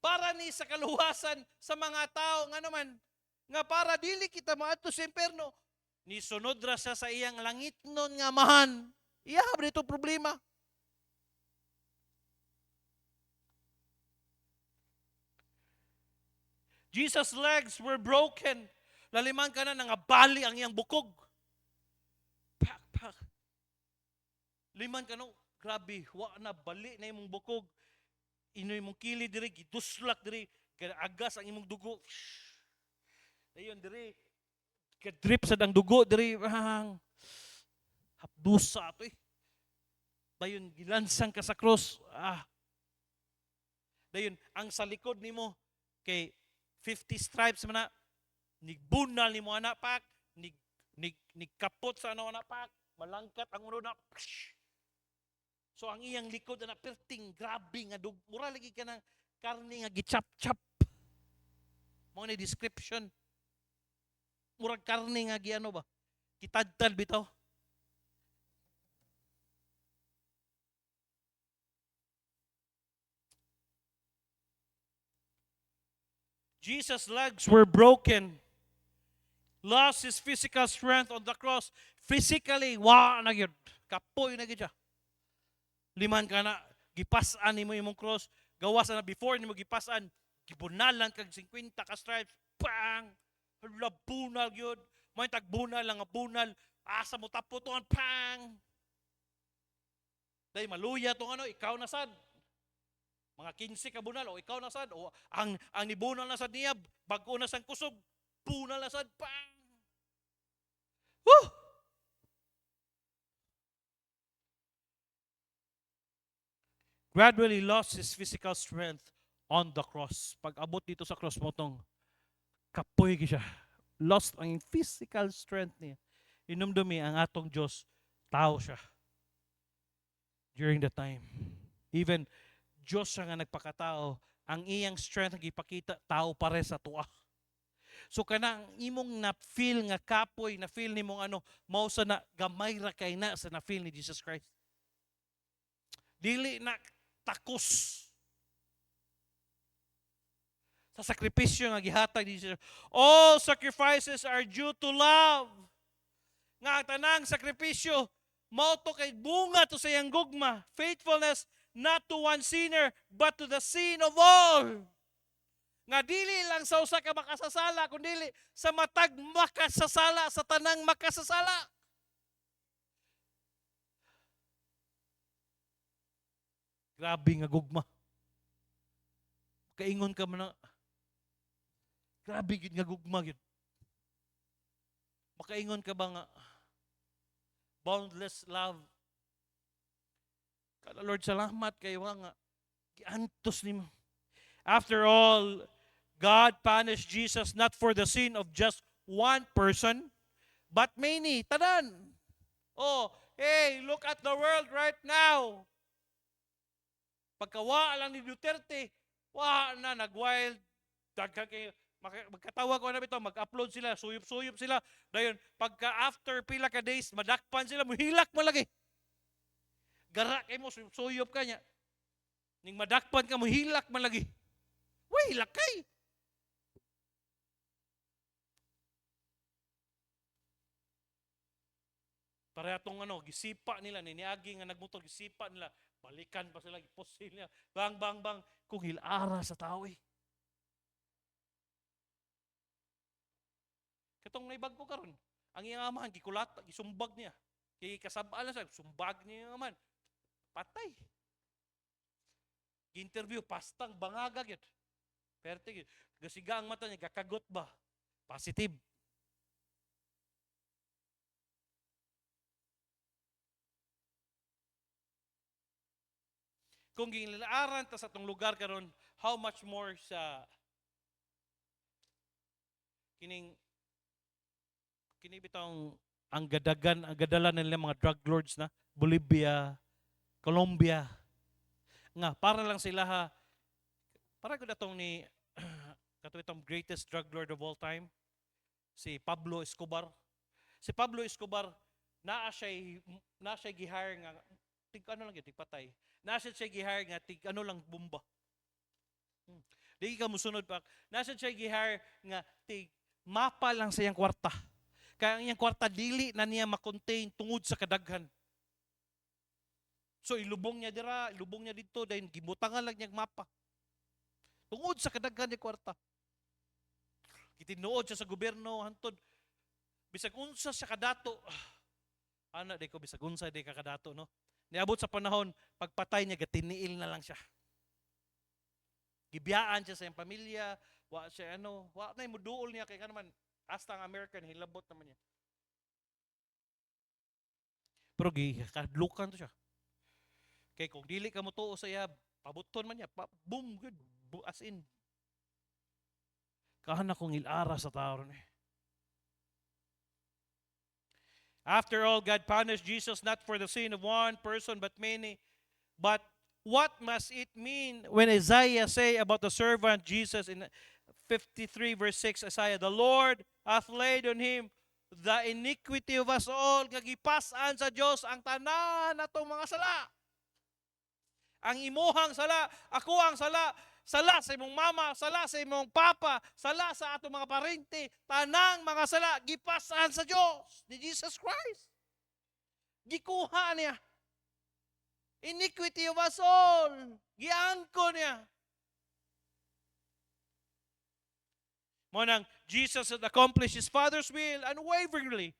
Para ni sa kaluwasan sa mga tao nga naman nga para dili kita maadto sa impierno, ni sunod ra siya sa iyang langitnon nga mahan. Iya dito problema. Jesus' legs were broken. Laliman ka na nangabali ang iyang bukog. Pak, pak. Liman ka no, grabe, wa na bali na imong bukog. Inoy mong kili diri, giduslak diri, agas ang imong dugo. Dayon diri, kadrip sa dang dugo diri, hapdusa to eh. Dayon gilansang ka sa cross. Dayon ang sa likod nimo kay 50 stripes man na, nigbunal nimo anak pak, nigkapot sa ano anak pak, malangkat ang ulo na. So ang iyang likod na perting grabe nga mura lagi ka ng karne nga gichap-chap. Mo ni description. Murag karne nga giano ba? Kitadtad bitaw. Jesus' legs were broken. Lost his physical strength on the cross. Physically, na gyud. Kapoy na gyud siya. Liman ka na, gipasan nimo imong cross. Gawas na before nimo gipasan, gibunalan kag 50 ka stripes. Pang! Labunal gyud. May tagbunal lang nga bunal. Asa mo taputon pang! Dahil maluya tong ano, ikaw na sad. Mga 15 ka bunal, o ikaw na sad. O ang nibunal na sad niya, bago na sang kusog, bunal na sad. Pang! Woo! Gradually lost his physical strength on the cross. Pag abot dito sa cross mo tong kapoy siya. Lost ang physical strength niya. Inumdumi ang atong Diyos, tao siya. During the time. Even Diyos siya nga nagpakatao, ang iyang strength nga ipakita, tao pare sa tuwa. So kanang imong na-feel nga kapoy, na-feel nimong ano, mao sa na gamay ra kay na sa na-feel ni Jesus Christ. Dili na takos sa sakripisyo nga gihatag ni Jesus. All sacrifices are due to love. Nga tanang sakripisyo mao to kay bunga to sa iyang gugma. Faithfulness not to one sinner but to the sin of all. Nga dili lang sa usa ka makasasala kundi sa matag makasasala, sa tanang makasasala. Grabe nga gugma. Kaingon ka man na, grabe gid nga gugma gid. Makaingon ka ba nga boundless love? Kada Lord salamat kay wa nga giantos nimo. After all, God punished Jesus not for the sin of just one person, but many. Tanan. Oh, Hey, look at the world right now. Pagkawa lang ni Duterte, na nag-wild. Magkatawa ko na ito, mag-upload sila, suyop-suyop sila. Dayon, pagka after pila ka days, madakpan sila, muhilak mo lagi. Gara kay mo, suyop-suyop ka niya. Ning madakpan ka, muhilak man lagi. Hilak kay. Para atong gisipa nila, niniagi nga nagmotor, gisipa nila, balikan pa sila, giposil niya, bang, bang, bang, kung hilara sa tao eh. Katong naibag ko karon, ang iyang amahan, gikulat, gisumbag niya, kay kasabaan lang siya, sumbag niya yung amahan, patay. Gi-interview, pastang, bangagag yun. Perte, gasiga ang mata niya, gakagot ba? Positive. Kung ginilaaran ta sa itong lugar karon, how much more sa kining bitang ang gadalan nila mga drug lords na Bolivia, Colombia. Nga para lang sila para gud atong ni kato itong greatest drug lord of all time, si Pablo Escobar. Si Pablo Escobar naa siya gihire nga tig lang tig patay. Nasa siya gihire nga tig lang bomba. Di ka musunod pa. Nasa siya gihire nga tig mapa lang sa iyang kwarta. Kaya ang iyang kwarta dili na niya makontain tungod sa kadaghan. So ilubong niya dira, ilubong niya dito dahil gibutangan lang niya mapa. Tungod sa kadaghan niya kwarta. Gitinuod siya sa gobyerno hantod bisag unsa siya kadato. Ana day ko bisag unsa day ka kadato no. Niabot sa panahon, pagpatay niya, gatiniil na lang siya. Gibiyaan siya sa iyang pamilya, wa na yung muduol niya, kaya naman, hasta ang American, hilabot naman niya. Pero kadlukan to siya. Kaya kung dili ka mo tuo sa iya, pabuton man niya, boom, good, as in. Kahana kong ilara sa tao ron eh. After all, God punished Jesus not for the sin of one person but many. But what must it mean when Isaiah say about the servant Jesus in 53 verse 6, Isaiah, the Lord hath laid on him the iniquity of us all, nga gipas-an sa Dios ang tanan natong mga sala. Ang imuhang sala, ako ang sala, sala sa imong mama, sala sa imong papa, sala sa atong mga parente, tanang mga sala, gipasan sa Diyos ni Jesus Christ. Gikuha niya. Iniquity of us all. Giangko niya. Monang, Jesus had accomplished His Father's will unwaveringly.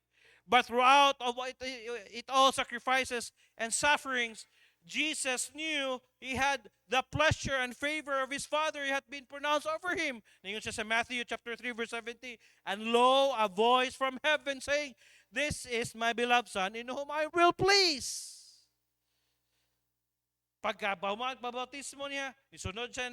But throughout of it all sacrifices and sufferings, Jesus knew He had the pleasure and favor of His Father. He had been pronounced over Him. Ngayon siya sa Matthew chapter 3 verse 17. And lo, a voice from heaven saying, this is my beloved Son in whom I will please. Pagkabautismo niya, isunod siya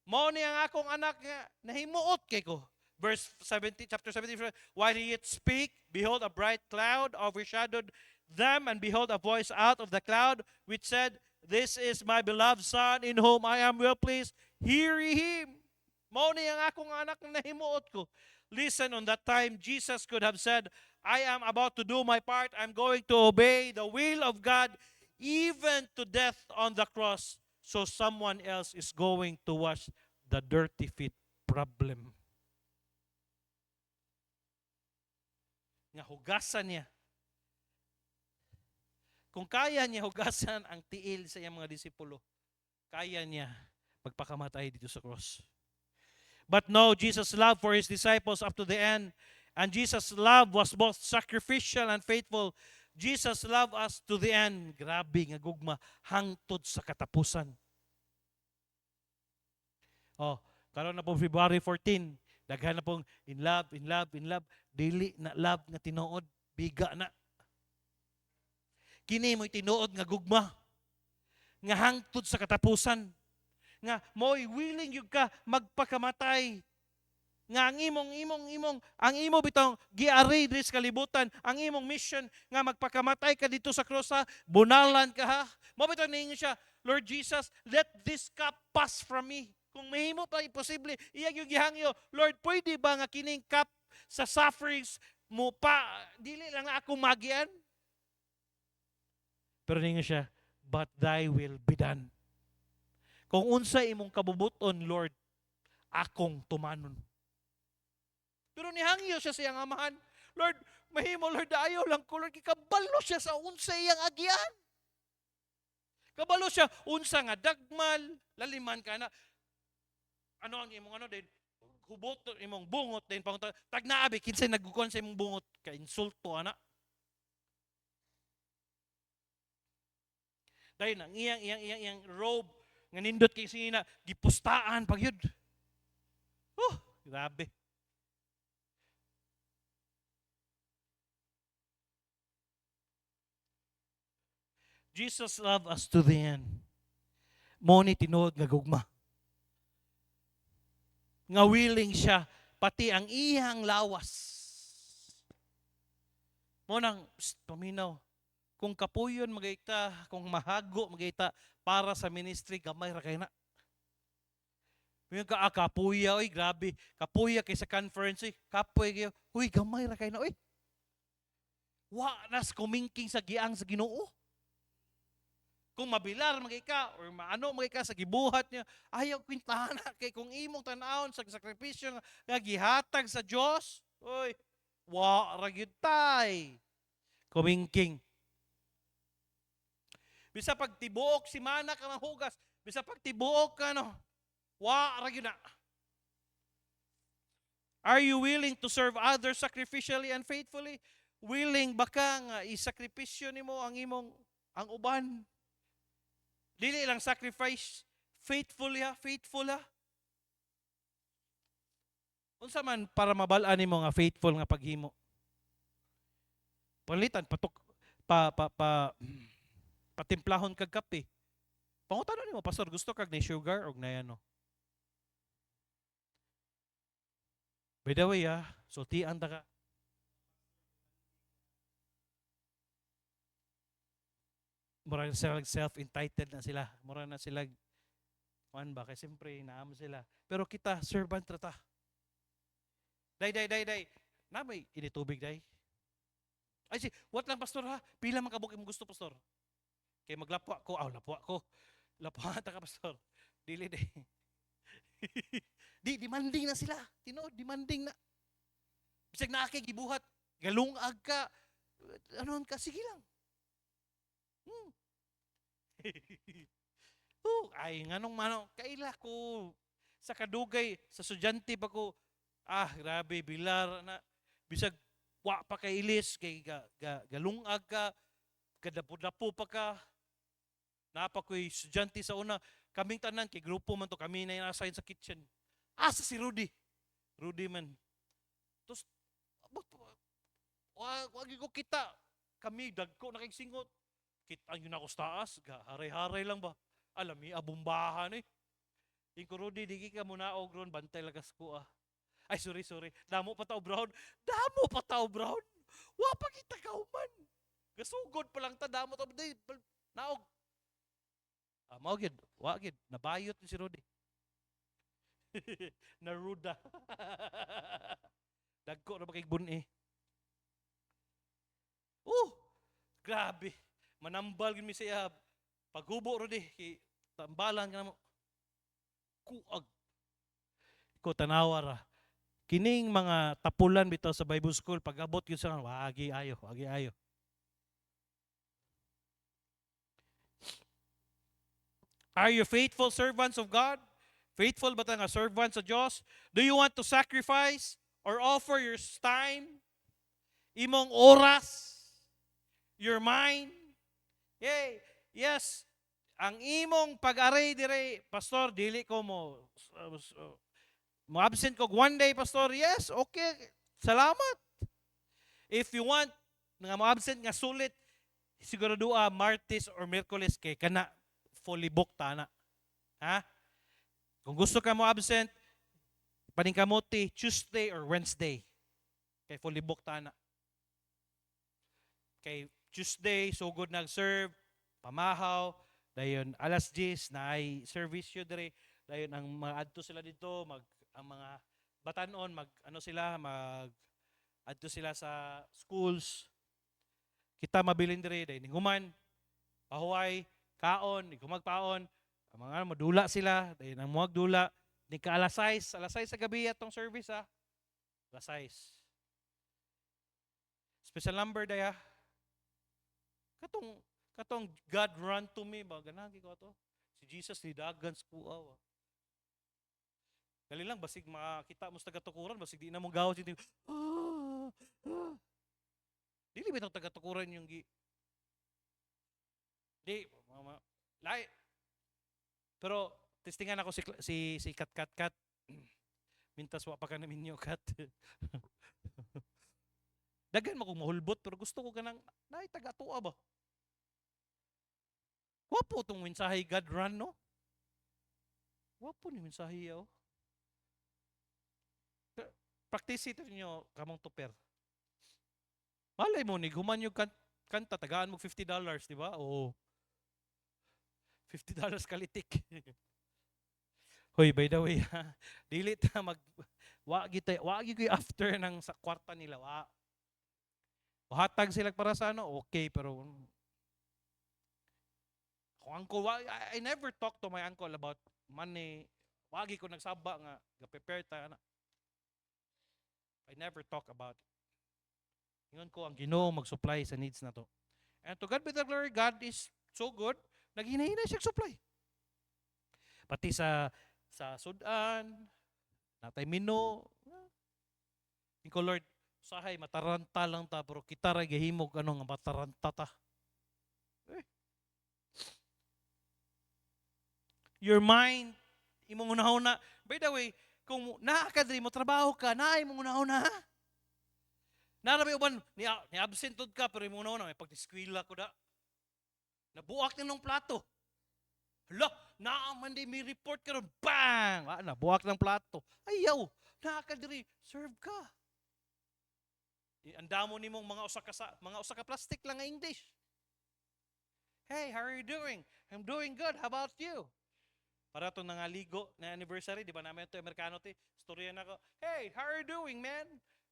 mao ni ang akong anak nga nahimuot kay ko. Verse 70, chapter 17, while he yet speak, behold, a bright cloud overshadowed them, and behold, a voice out of the cloud, which said, this is my beloved Son, in whom I am well pleased. Hear ye him. Mao ni ang akong anak na nahimuot ko. Listen, on that time, Jesus could have said, I am about to do my part. I'm going to obey the will of God, even to death on the cross, so someone else is going to wash the dirty feet problem. Nga hugasan niya. Kung kaya niya hugasan ang tiil sa iyang mga disipulo, kaya niya magpakamatay dito sa cross. But no, Jesus' love for His disciples up to the end, and Jesus' love was both sacrificial and faithful. Jesus loved us to the end. Grabe nga gugma, hangtod sa katapusan. Oh, karon na po February 14, daghan na pong in love, in love, in love. Dili na love nga tinuod, biga na. Kini mo'y tinuod nga gugma, nga hangtod sa katapusan. Nga mo'y willing yung ka magpakamatay nga ang imo bitong giari diri sa kalibutan, ang imong mission nga magpakamatay ka dito sa cross ha, bunalan ka ha. Mo bitong niingon siya, Lord Jesus, let this cup pass from me. Kung mahimo pa imposible, iya yung gihangyo, Lord, pwede ba nga kining cup sa sufferings mo pa dili lang na ako magian? Pero niingon siya, but thy will be done. Kung unsa imong kabubuton, Lord, akong tumanon. Pero nihangyo siya sa iyang amahan. Lord, mahimo, Lord, ayaw lang ko, Lord, kabalo siya sa unsa iyang agyan. Kabalo siya, unsa nga dagmal, laliman ka na. Ano ang imong ano din? Hubot, imong bungot din. Tag naabi, kinsay nagkukuhan sa imong bungot, ka insulto, ana. Dahil ang iyang robe, nga nindot kay sina, gipustaan, pag yun. Grabe. Jesus loved us to the end. Mo ni tinuod nga gugma. Nga willing siya, pati ang iyang lawas. Mo nang, paminaw, kung kapuyon magayta, kung mahago magayta para sa ministry, gamay ra kay na. Yung kapuya, oy, grabe. Kapuya kay sa conference, oy, kapoy kayo. Uy, gamay ra kay na, oy. Wa nas kumingking sa giang sa Ginoo. Kung mabilar magay ka or maano magay ka sa gibuhat niya, ayaw kwintahan na kay kung imong tan-awon sa sakripisyo nga gihatag sa Dios, oy, wa ra gyud tay. Kumingking. Bisa pag tibuok si mana ka mahugas, bisa pag tibuok ka no, wa ra gyud na. Are you willing to serve others sacrificially and faithfully? Willing ba ka nga isakripisyo nimo ang imong ang uban? Dili lang sacrifice, faithful ha. Unsa man para mabal-an nimo nga faithful nga paghimo? Palitan patok patimplahon kag kape. Pangutanon nimo, pastor, gusto kag ni sugar og na ano? By the way, sultian ta ka. Mura na sila self-entitled na sila. Mura na sila, kuan ba? Kasi siyempre, naam sila. Pero kita, servant rata. Day. Na may initubig, day. Ay, what lang, pastor, ha? Pila man kabuk imong gusto, pastor? Kay maglapwa ko. Lapwa ko. Lapwa ta ka, pastor. Dili, day. Demanding na sila. Demanding na. Bisag na akay gibuhat. Galungag ka. Ano ka? Sige lang. Ay nganong manong kaila ko sa kadugay sa estudyante pa ko, grabe bilar na bisag wa pa kay ilis kay galungag ka, kadapo-dapo pa ka. Napa ko'y estudyante sa una, kaming tanan kay grupo man to, kami na assign sa kitchen. Asa si Rudy man. Tapos wag ko kita, kami dagko nakigsingot. Kita yun ako sa taas, haray-haray lang ba? Alam mi, abumbahan eh. Ingko Rudy, di ka muna og ron, bantay lagas ko Ay, sorry. Damo pa tao brown. Wa pa kita kauman. Gasugod pa lang ta, damo ta. Naog. Maugid, wagid. Nabayot ni si Rudy. Naruda. Dagko na makigbun eh. Grabe. Manambal gid mi siya paghubo ro di kay tambalan ka mo kuag ko tanawa ra kining mga tapulan bitaw sa Bible school pag-abot gyud sa wagi ayo. Are you faithful servants of God? Faithful ba ta nga servants sa Dios? Do you want to sacrifice or offer your time, imong oras, your mind? Yes. Ang imong pag-aray dire, pastor, dili ko mo absent ko one day, pastor. Yes, okay. Salamat. If you want nga mo absent nga sulit, siguro Martes or Miyerkules kay kana fully booked ta na. Ha? Kung gusto ka mo absent, paningkamuti Tuesday or Wednesday. Kay fully booked na. Kay Tuesday, sugod nag-serve, pamahaw, dayon alas 10 na ay service yun dire. Dayon ang mga adto sila dito, ang mga batanon mag adto sila sa schools. Kita mabilin dire dayon human pahuway, kaon, ikaw magpaon, ang mga madula sila, dayon ang muag dula, di ka alas 6 sa gabi atong service ha. Alas 6. Special number daya. Katong God run to me ba ganagi ko to. Si Jesus ni dagan sa kuaw. Dali lang basig makita mo sa taga-tukuran basig di na mo gawas dito. Dili bitong taga-tukuran yung di mama lai. Pero testingan ako si Kat. Mintas wa pa ka namin niyo Kat. Dagan mo kung mahulbot pero gusto ko ganang nay taga-tuwa ba. Wapo tong mensahe God run no. Wapo ni mensahe yaw. Practice ito niyo kamong tuper. Malay mo ni guman yung kanta tagaan mo $50, di ba? Oo. $50 kalitik. Hoy, by the way, dili ta wa gid after ng sa kwarta nila, wa. Hatag sila para sa ano, okay, pero uncle, I never talk to my uncle about money. Wagi ko nagsaba nga ga-prepare ta na. I never talk about it. Ingon ko ang Ginoo mag-supply sa needs na to. And to God be the glory, God is so good. Naghinay-hinay siya supply. Pati sa sudan, natay mino. Inko Lord, sahay mataranta lang ta pero kita ra gihimog ano nga mataranta ta. Your mind imong una-una. By the way, kung naa ka diri mo trabaho ka, naay imong una-una ha. Narabi uban ni absent ka pero imong una-una may pagdiskwela ko da. Nabuak na ng plato. Hala, naaman di may report karon bang! Nabuak ng plato. Ayaw, naa ka diri, serve ka. Andamo nimong mga usa ka plastic lang nga English. Hey, how are you doing? I'm doing good. How about you? Para itong nangaligo na anniversary, di ba namin ito, Amerikano ito, storya na ko, hey, how are you doing, man?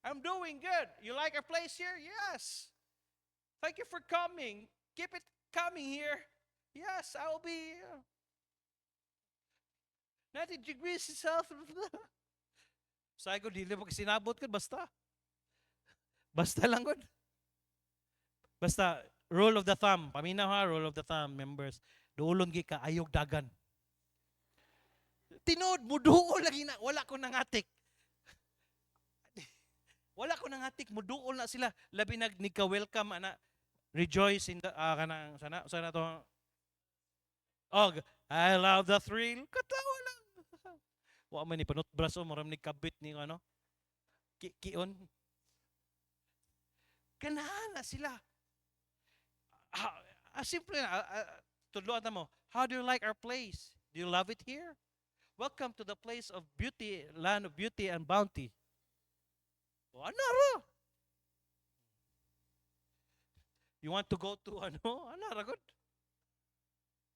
I'm doing good. You like our place here? Yes. Thank you for coming. Keep it coming here. Yes, I'll be 90 degrees south. Sabi ko, dili mo sinabot ko, basta. Basta lang ko. Basta, rule of the thumb. Paminaw ha, rule of the thumb, members. Duulon gi ka, ayog dagan. Tinood mo duol lagi na wala ko nangatik. Wala ko nangatik mo duol na sila labi nagnika welcome ana rejoice in the kanang sana to. Oh, I love the thrill. Katawa lang. Wa man ni panot braso maram ni kabit ni ano. Kion. Kanana sila. Simple na tudloan ta mo. How do you like our place? Do you love it here? Welcome to the place of beauty, land of beauty and bounty. Ano ra? You want to go to ano? Ano ra gud?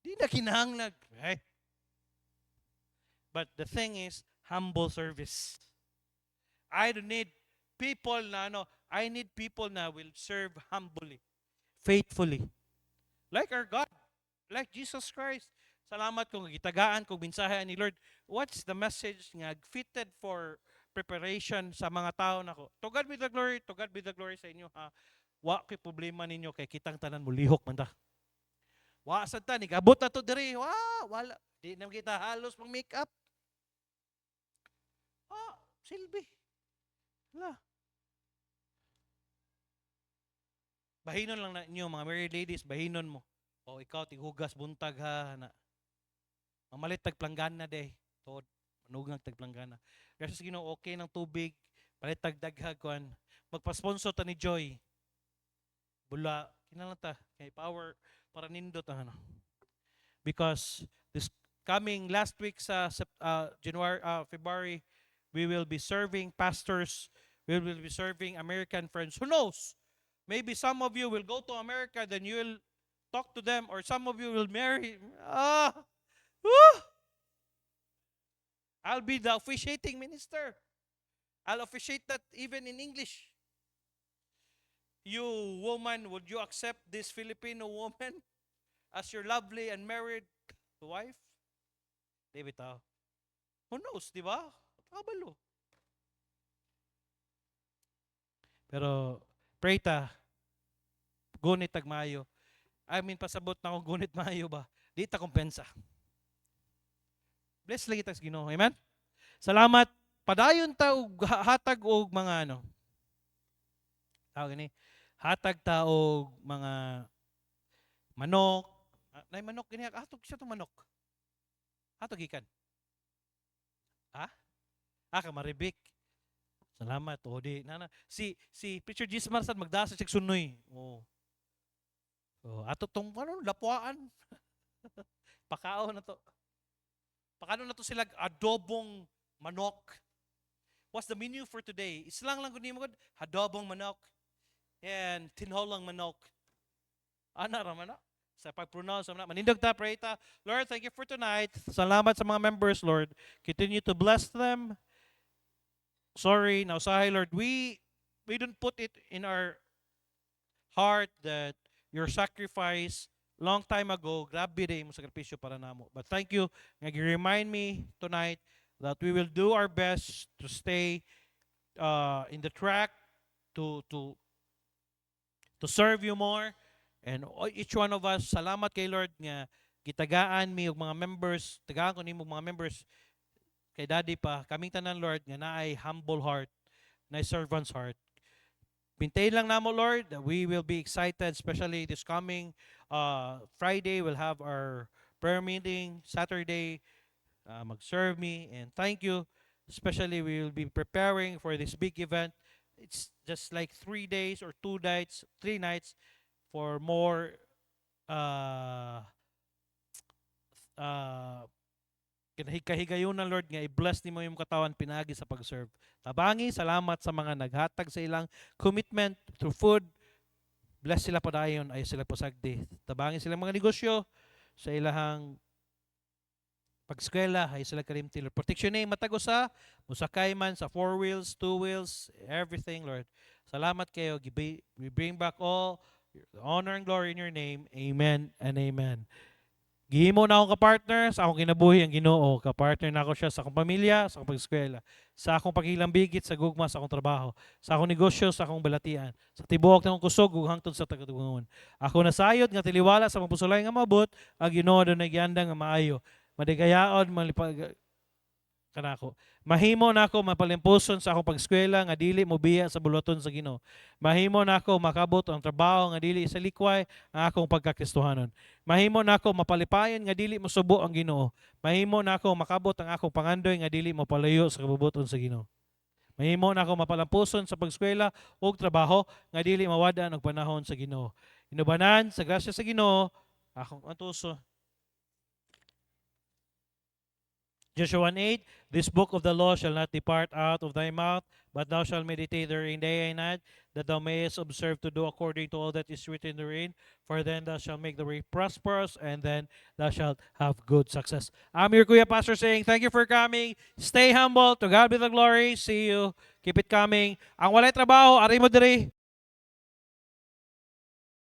Di na kinahanglan. Okay? But the thing is, humble service. I don't need people na I need people na will serve humbly, faithfully. Like our God, like Jesus Christ. Salamat kung gitagaan kung mensahe ni Lord. What's the message nga fitted for preparation sa mga tao nako? To God be the glory sa inyo ha. Wa kay problema ninyo kay kitang tanan mo lihok man ta. Wa sad ta nigabot na to diri. Wala. Di na kita halos pang make up. Silbi. Wala. Bahinon lang na inyo mga married ladies, bahinon mo. O ikaw tighugas buntag ha na. Mamalit tagplanggana de. Tod, manugang tagplanggana. Kasi sa Ginoo okay ng tubig, palit tagdaghag kuan. Magpa-sponsor ta ni Joy. Bula, kinalang ta kay power para nindot ano. Because this coming last week sa February We will be serving pastors. We will be serving American friends. Who knows? Maybe some of you will go to America, then you will talk to them, or some of you will marry. Ah, woo! I'll be the officiating minister. I'll officiate that even in English. You woman, would you accept this Filipino woman as your lovely and married wife? Di bitaw. Who knows, di ba? Kabalo. Pero, pray ta, gunit tag maayo. I mean, pasabot na akong gunit maayo ba? Di ta kumpensa. Bless lagi ta sa Ginoo. Amen? Salamat. Padayon ta og hatag og mga ano. Tawag ni hatag ta og mga manok. Nay manok gini hatog siya tong manok. Hatog gikan. Ha? Ka maribik. Salamat. O di nana si Preacher Gismar sad magdasa siya sunoy. Oh. Oh, ato tong ano lapuan. Pakao na to. Pakano na to sila adobong manok. What's the menu for today? Islang lang kunin mo gud adobong manok and tinholang manok. Ana ra man na. Sa pag-pronounce na manindog ta, pray ta. Lord, thank you for tonight. Salamat sa mga members, Lord. Continue to bless them. Sorry, nausahay, Lord. We don't put it in our heart that your sacrifice long time ago, grabe din mo sakripisyo para namo. But thank you nga remind me tonight that we will do our best to stay in the track to serve you more. And each one of us, salamat kay Lord nga gitagaan mi og mga members, tagaan ko nimo mga members kay Daddy pa. Kaming tanan Lord nga naay humble heart, naay servant's heart. Pintayin lang namo Lord that we will be excited, especially this coming Friday we'll have our prayer meeting. Saturday mag-serve me, and thank you. Especially we will be preparing for this big event. It's just like 3 days or 2 nights, 3 nights for more kahigayon na Lord nga i-bless nimo yung katawan pinagi sa pag-serve. Tabangi, salamat sa mga naghatag sa ilang commitment through food. Bless sila padayon ay sila pasagdi. Tabangi sila mga negosyo sa ilahang pag-eskwela ay sila kalimti. Lord, protection name matagos sa musakay man sa 4 wheels, 2 wheels, everything Lord. Salamat kayo. We bring back all the honor and glory in your name. Amen and amen. Gihimo na akong kapartner sa akong kinabuhi ang Ginoo. Kapartner na ako siya sa akong pamilya, sa akong pag-eskwela, sa akong paghilambigit, sa gugma, sa akong trabaho, sa akong negosyo, sa akong balatian, sa tibuok ng kusog, ug hangtod sa tagadugangon. Ako nasayod nga tiliwala sa mga pusulay nga mabot, ang Ginoo do nagyanda nga maayo. Madigayaon, malipag kanako. Mahimo nako mapalimpuson sa akong pag-eskwela nga dili mobiya sa buloton sa Ginoo. Mahimo nako makabot ang trabaho nga dili sa likway ang akong pagkakristohanon. Mahimo nako mapalipayon nga dili mosubo ang Ginoo. Mahimo nako makabot ang akong pangandoy nga dili mopalayo sa kabubuton sa Ginoo. Mahimo nako mapalampuson sa pag-eskwela ug trabaho nga dili mawada og panahon sa Ginoo. Inubanan sa grasya sa Ginoo akong antuso. Joshua 1:8, this book of the law shall not depart out of thy mouth, but thou shalt meditate therein day and night, that thou mayest observe to do according to all that is written therein, for then thou shalt make the way prosperous, and then thou shalt have good success. I'm your Kuya Pastor saying, thank you for coming. Stay humble. To God be the glory. See you. Keep it coming. Ang walay trabaho, ari mo diri.